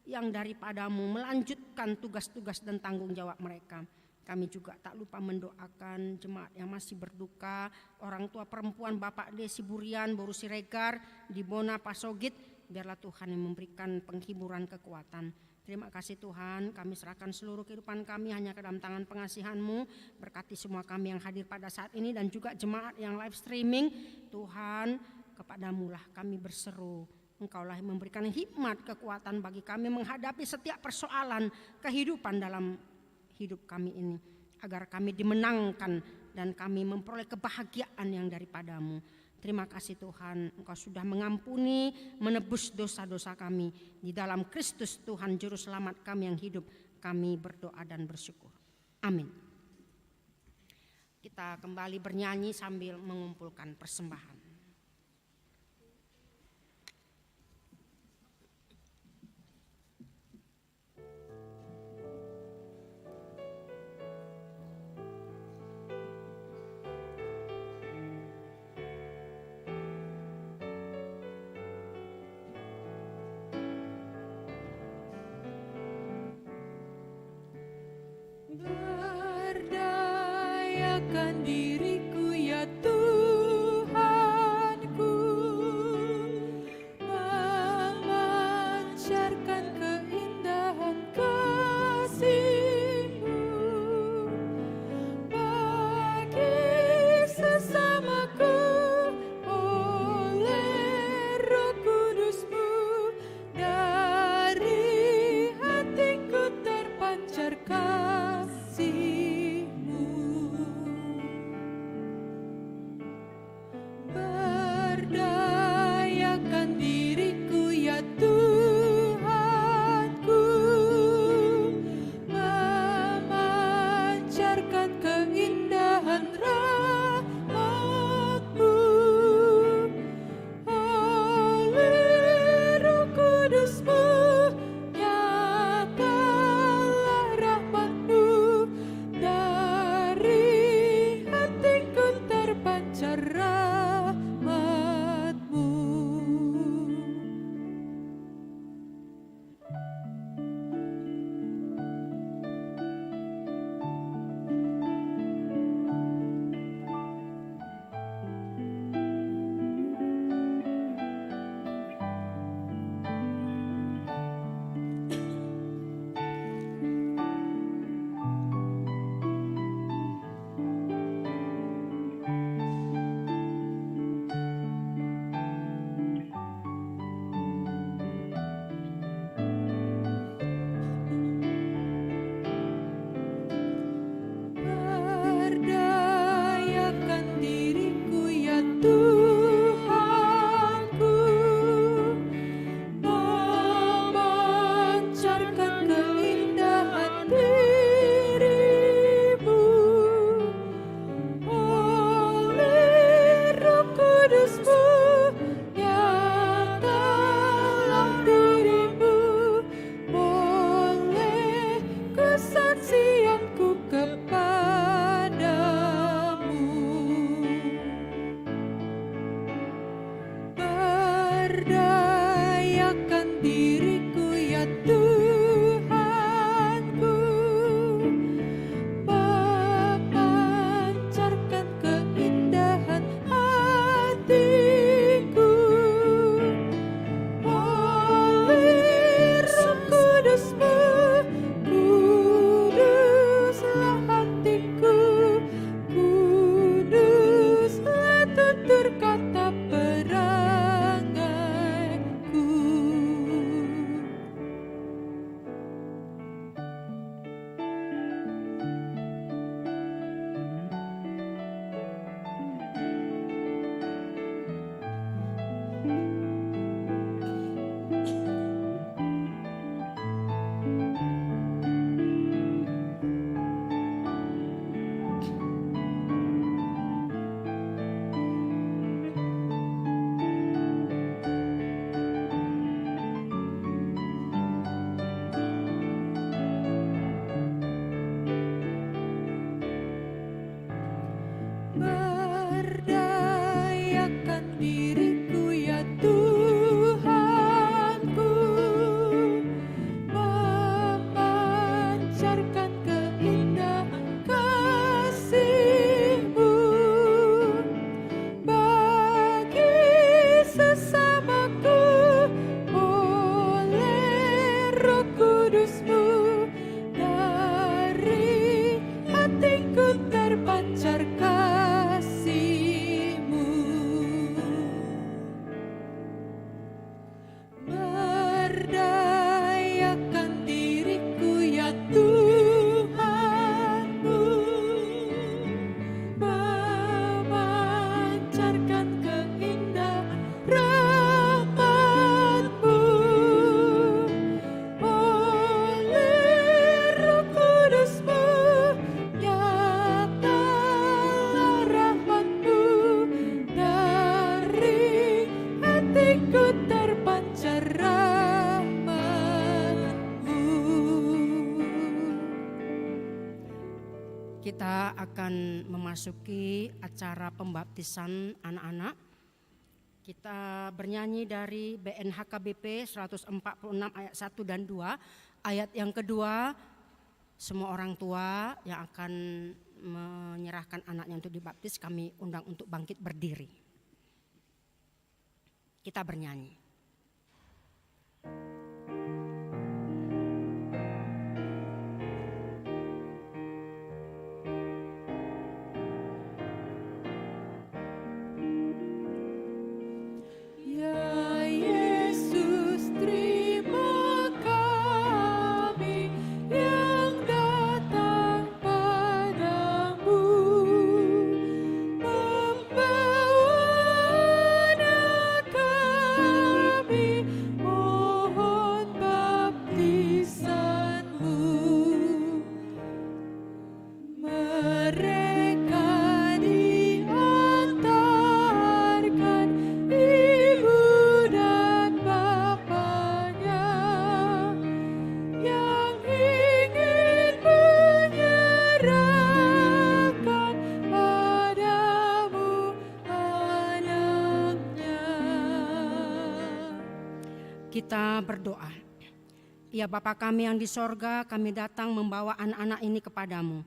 yang daripada-Mu, melanjutkan tugas-tugas dan tanggung jawab mereka. Kami juga tak lupa mendoakan jemaat yang masih berduka, orang tua perempuan Bapak Desi Burian Boru Siregar di Bona Pasogit. Biarlah Tuhan yang memberikan penghiburan kekuatan. Terima kasih Tuhan, kami serahkan seluruh kehidupan kami hanya ke dalam tangan pengasihan-Mu. Berkati semua kami yang hadir pada saat ini dan juga jemaat yang live streaming. Tuhan, kepada-Mu lah kami berseru. Engkaulah yang memberikan hikmat kekuatan bagi kami menghadapi setiap persoalan kehidupan dalam hidup kami ini. Agar kami dimenangkan dan kami memperoleh kebahagiaan yang daripada-Mu. Terima kasih Tuhan, Engkau sudah mengampuni, menebus dosa-dosa kami. Di dalam Kristus Tuhan Juru Selamat kami yang hidup, kami berdoa dan bersyukur. Amin. Kita kembali bernyanyi sambil mengumpulkan persembahan. Berdayakan diriku ya Tuhanku, memancarkan keindahan kasih-Mu bagi sesamaku oleh Roh Kudus-Mu. Dari hatiku terpancar kasih-Mu. Kita akan memasuki acara pembaptisan anak-anak. Kita bernyanyi dari BNHKBP 146 ayat 1 dan 2. Ayat yang kedua, semua orang tua yang akan menyerahkan anaknya untuk dibaptis, kami undang untuk bangkit berdiri. Kita bernyanyi. Ya Yesus, terima kami yang datang padamu, membawa anak kami, mohon baptisanmu. Mereka diantarkan ibu dan bapaknya yang ingin menyerahkan padamu anaknya. Kita berdoa. Ya Bapa kami yang di sorga, kami datang membawa anak-anak ini kepadamu.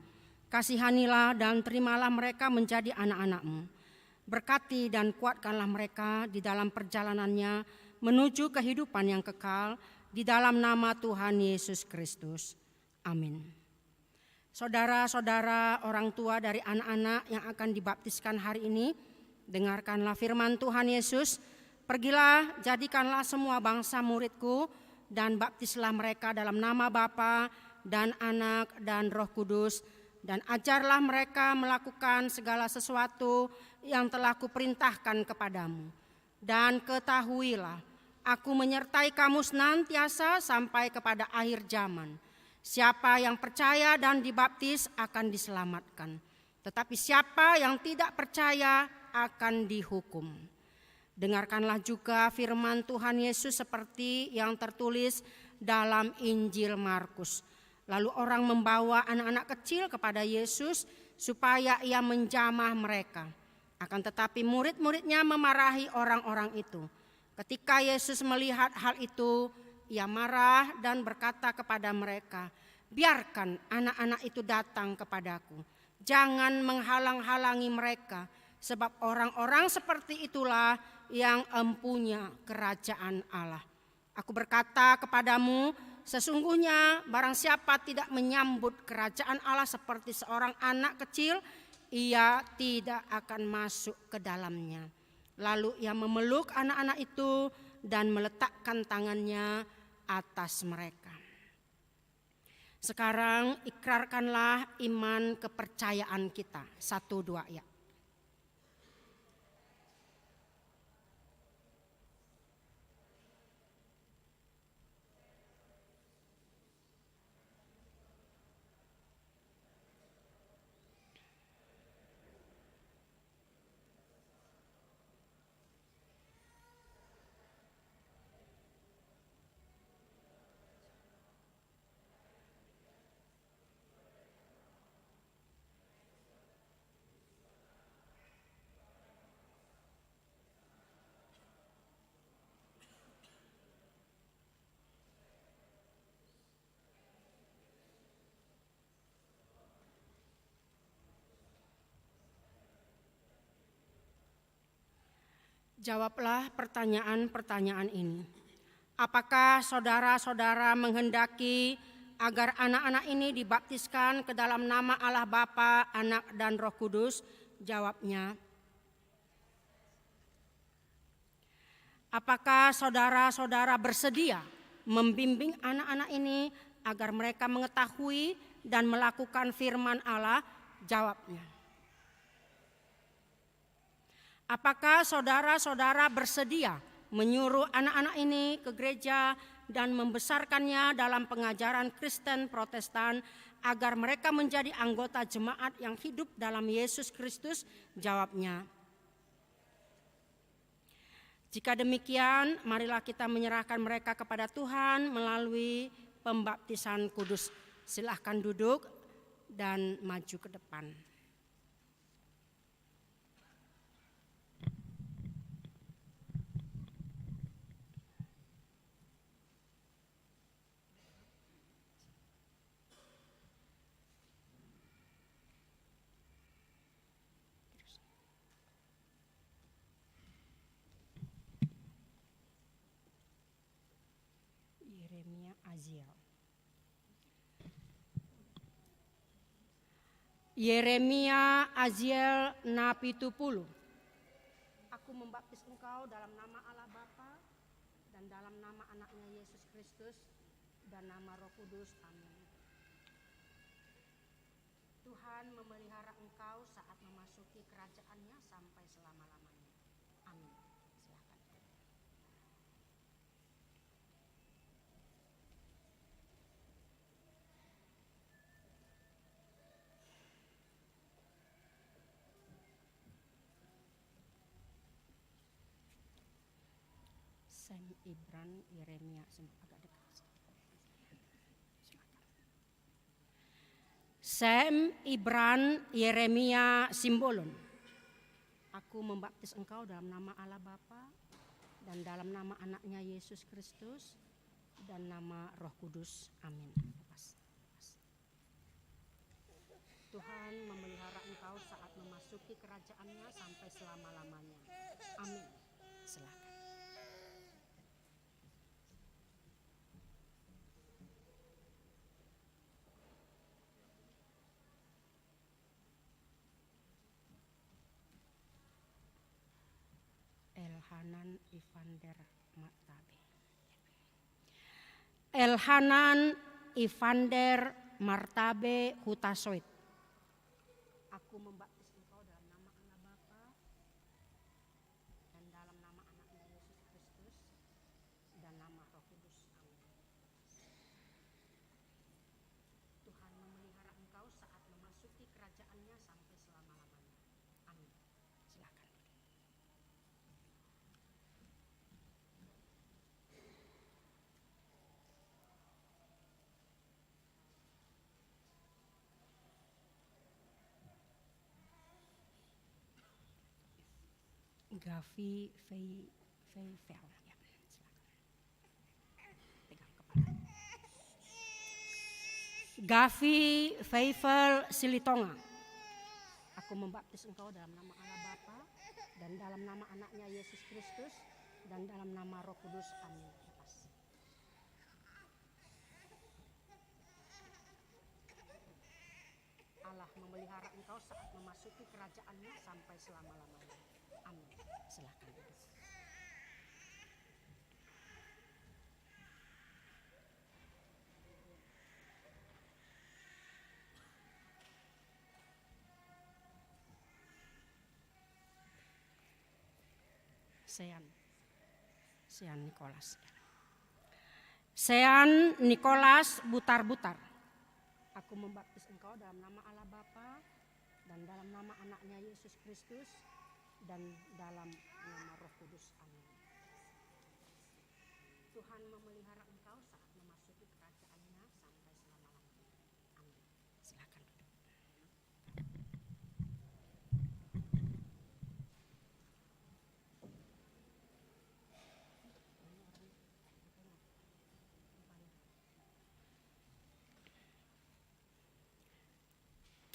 Kasihanilah dan terimalah mereka menjadi anak-anak-Mu. Berkati dan kuatkanlah mereka di dalam perjalanannya menuju kehidupan yang kekal di dalam nama Tuhan Yesus Kristus. Amin. Saudara-saudara orang tua dari anak-anak yang akan dibaptiskan hari ini, dengarkanlah firman Tuhan Yesus. Pergilah, jadikanlah semua bangsa muridku dan baptislah mereka dalam nama Bapa dan Anak dan Roh Kudus, dan ajarlah mereka melakukan segala sesuatu yang telah kuperintahkan kepadamu. Dan ketahuilah, aku menyertai kamu senantiasa sampai kepada akhir zaman. Siapa yang percaya dan dibaptis akan diselamatkan, tetapi siapa yang tidak percaya akan dihukum. Dengarkanlah juga firman Tuhan Yesus seperti yang tertulis dalam Injil Markus. Lalu orang membawa anak-anak kecil kepada Yesus supaya ia menjamah mereka. Akan tetapi murid-muridnya memarahi orang-orang itu. Ketika Yesus melihat hal itu, ia marah dan berkata kepada mereka, "Biarkan anak-anak itu datang kepadaku. Jangan menghalang-halangi mereka, sebab orang-orang seperti itulah yang empunya kerajaan Allah. Aku berkata kepadamu, sesungguhnya barang siapa tidak menyambut kerajaan Allah seperti seorang anak kecil, ia tidak akan masuk ke dalamnya." Lalu ia memeluk anak-anak itu dan meletakkan tangannya atas mereka. Sekarang ikrarkanlah iman kepercayaan kita. 1, 2 ya. Jawablah pertanyaan-pertanyaan ini. Apakah saudara-saudara menghendaki agar anak-anak ini dibaptiskan ke dalam nama Allah Bapa, Anak, dan Roh Kudus? Jawabnya. Apakah saudara-saudara bersedia membimbing anak-anak ini agar mereka mengetahui dan melakukan firman Allah? Jawabnya. Apakah saudara-saudara bersedia menyuruh anak-anak ini ke gereja dan membesarkannya dalam pengajaran Kristen Protestan agar mereka menjadi anggota jemaat yang hidup dalam Yesus Kristus? Jawabnya. Jika demikian, marilah kita menyerahkan mereka kepada Tuhan melalui pembaptisan kudus. Silahkan duduk dan maju ke depan. Yeremia Aziel. Yeremia Aziel na 70. Aku membaptis engkau dalam nama Allah Bapa dan dalam nama anaknya Yesus Kristus dan nama Roh Kudus. Amin. Tuhan memelihara engkau saat memasuki kerajaannya sampai selama-lamanya. Amin. Silakan. Sam Ibran Yeremia agak dekat. Sam Ibran Yeremia Simbolon. Aku membaptis engkau dalam nama Allah Bapa dan dalam nama anaknya Yesus Kristus dan nama Roh Kudus. Amin. Tuhan memelihara engkau saat memasuki kerajaannya sampai selama-lamanya. Amin. Silakan. Elhanan Ivander Martabe. Elhanan Ivander Martabe Hutasoit. Aku membaptis engkau dalam nama Allah Bapa dan dalam nama anaknya Yesus Kristus dan nama Roh Kudus. Amin. Tuhan memelihara engkau saat memasuki kerajaannya sampai selama-lamanya. Amin. Silakan. Gavi Veifel. Ya, silakan. Pegang kepala. Gavi Veifel Silitonga. Aku membaptis engkau dalam nama Allah Bapa dan dalam nama anaknya Yesus Kristus dan dalam nama Roh Kudus. Amin. Lepas. Allah memelihara engkau saat memasuki kerajaannya sampai selama-lamanya. Amin. Silakan duduk. Sean Nikolas. Sean Nikolas Butar-Butar. Aku membaptis engkau dalam nama Allah Bapa dan dalam nama anaknya Yesus Kristus dan dalam nama Roh Kudus. Amin. Tuhan memelihara engkau saat memasuki kerajaannya sampai selama-lamanya. Amin. Silakan duduk.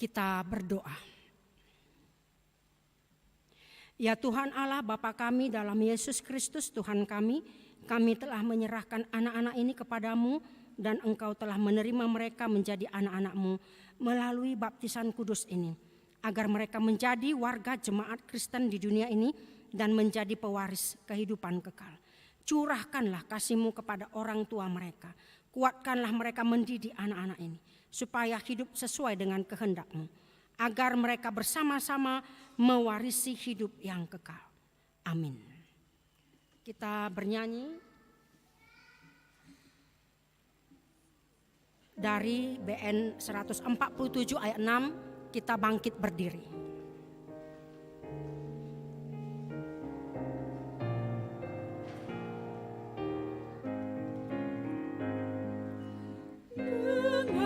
Kita berdoa. Ya Tuhan Allah Bapa kami dalam Yesus Kristus Tuhan kami telah menyerahkan anak-anak ini kepadamu dan Engkau telah menerima mereka menjadi anak-anak-Mu melalui baptisan kudus ini, agar mereka menjadi warga jemaat Kristen di dunia ini dan menjadi pewaris kehidupan kekal. Curahkanlah kasih-Mu kepada orang tua mereka, kuatkanlah mereka mendidik anak-anak ini, supaya hidup sesuai dengan kehendak-Mu, agar mereka bersama-sama mewarisi hidup yang kekal. Amin. Kita bernyanyi dari BN 147 ayat 6, kita bangkit berdiri. Dengarkanlah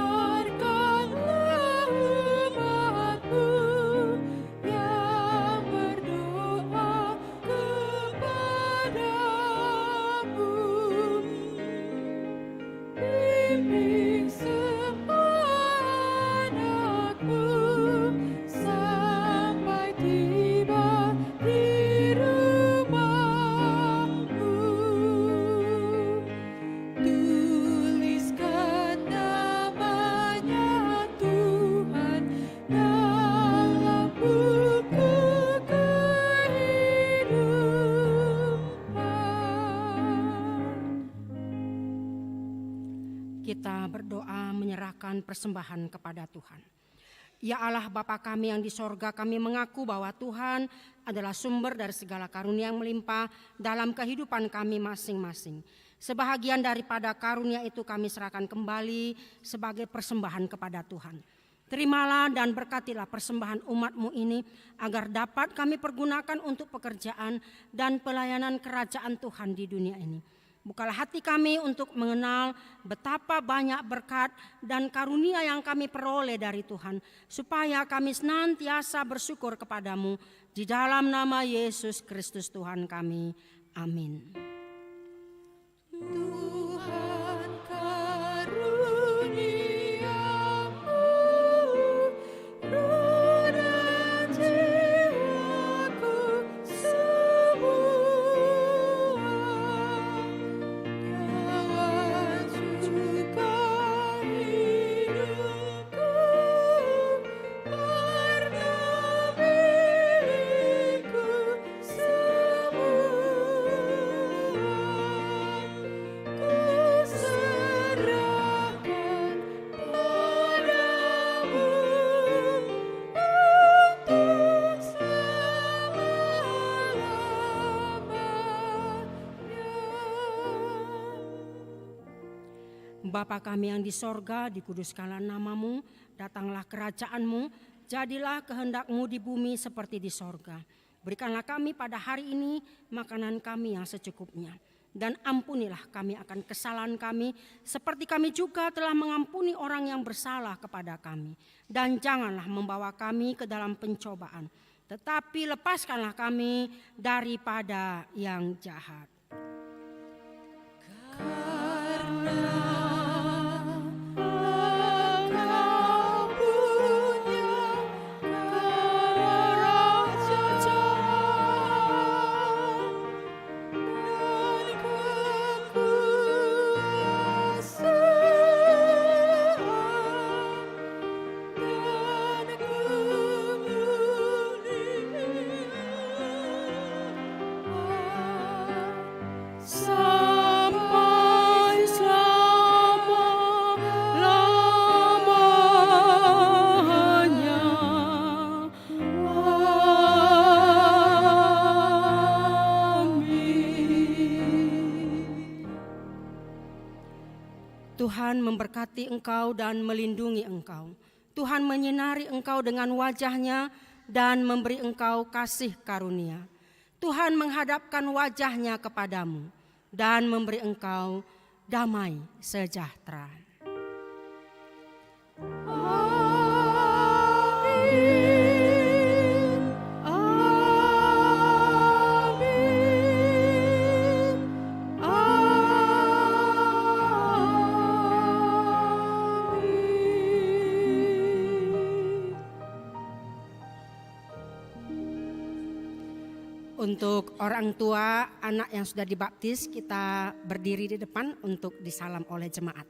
kita berdoa menyerahkan persembahan kepada Tuhan. Ya Allah Bapa kami yang di sorga, kami mengaku bahwa Tuhan adalah sumber dari segala karunia yang melimpah dalam kehidupan kami masing-masing. Sebahagian daripada karunia itu kami serahkan kembali sebagai persembahan kepada Tuhan. Terimalah dan berkatilah persembahan umat-Mu ini agar dapat kami pergunakan untuk pekerjaan dan pelayanan kerajaan Tuhan di dunia ini. Bukalah hati kami untuk mengenal betapa banyak berkat dan karunia yang kami peroleh dari Tuhan, supaya kami senantiasa bersyukur kepadamu di dalam nama Yesus Kristus Tuhan kami. Amin. Tuhan karuniamu, roh dan jiwaku semua. Kawan suka hidupku, warna milikku semua. Ku serahkan padamu untuk selama-lamanya. Bapa kami yang di sorga, dikuduskanlah namamu, datanglah kerajaan-Mu, jadilah kehendak-Mu di bumi seperti di sorga. Berikanlah kami pada hari ini makanan kami yang secukupnya. Dan ampunilah kami akan kesalahan kami, seperti kami juga telah mengampuni orang yang bersalah kepada kami. Dan janganlah membawa kami ke dalam pencobaan, tetapi lepaskanlah kami daripada yang jahat. Karena Engkau punya kerajaan dan kekuasaan dan kemuliaan sampai selama-lamanya. Amin. Tuhan memberkati engkau dan melindungi engkau. Tuhan menyinari engkau dengan wajah-Nya dan memberi engkau kasih karunia. Tuhan menghadapkan wajah-Nya kepadamu dan memberi engkau damai sejahtera. Amin. Amin. Amin. Untuk orang tua anak yang sudah dibaptis, kita berdiri di depan untuk disalam oleh jemaat.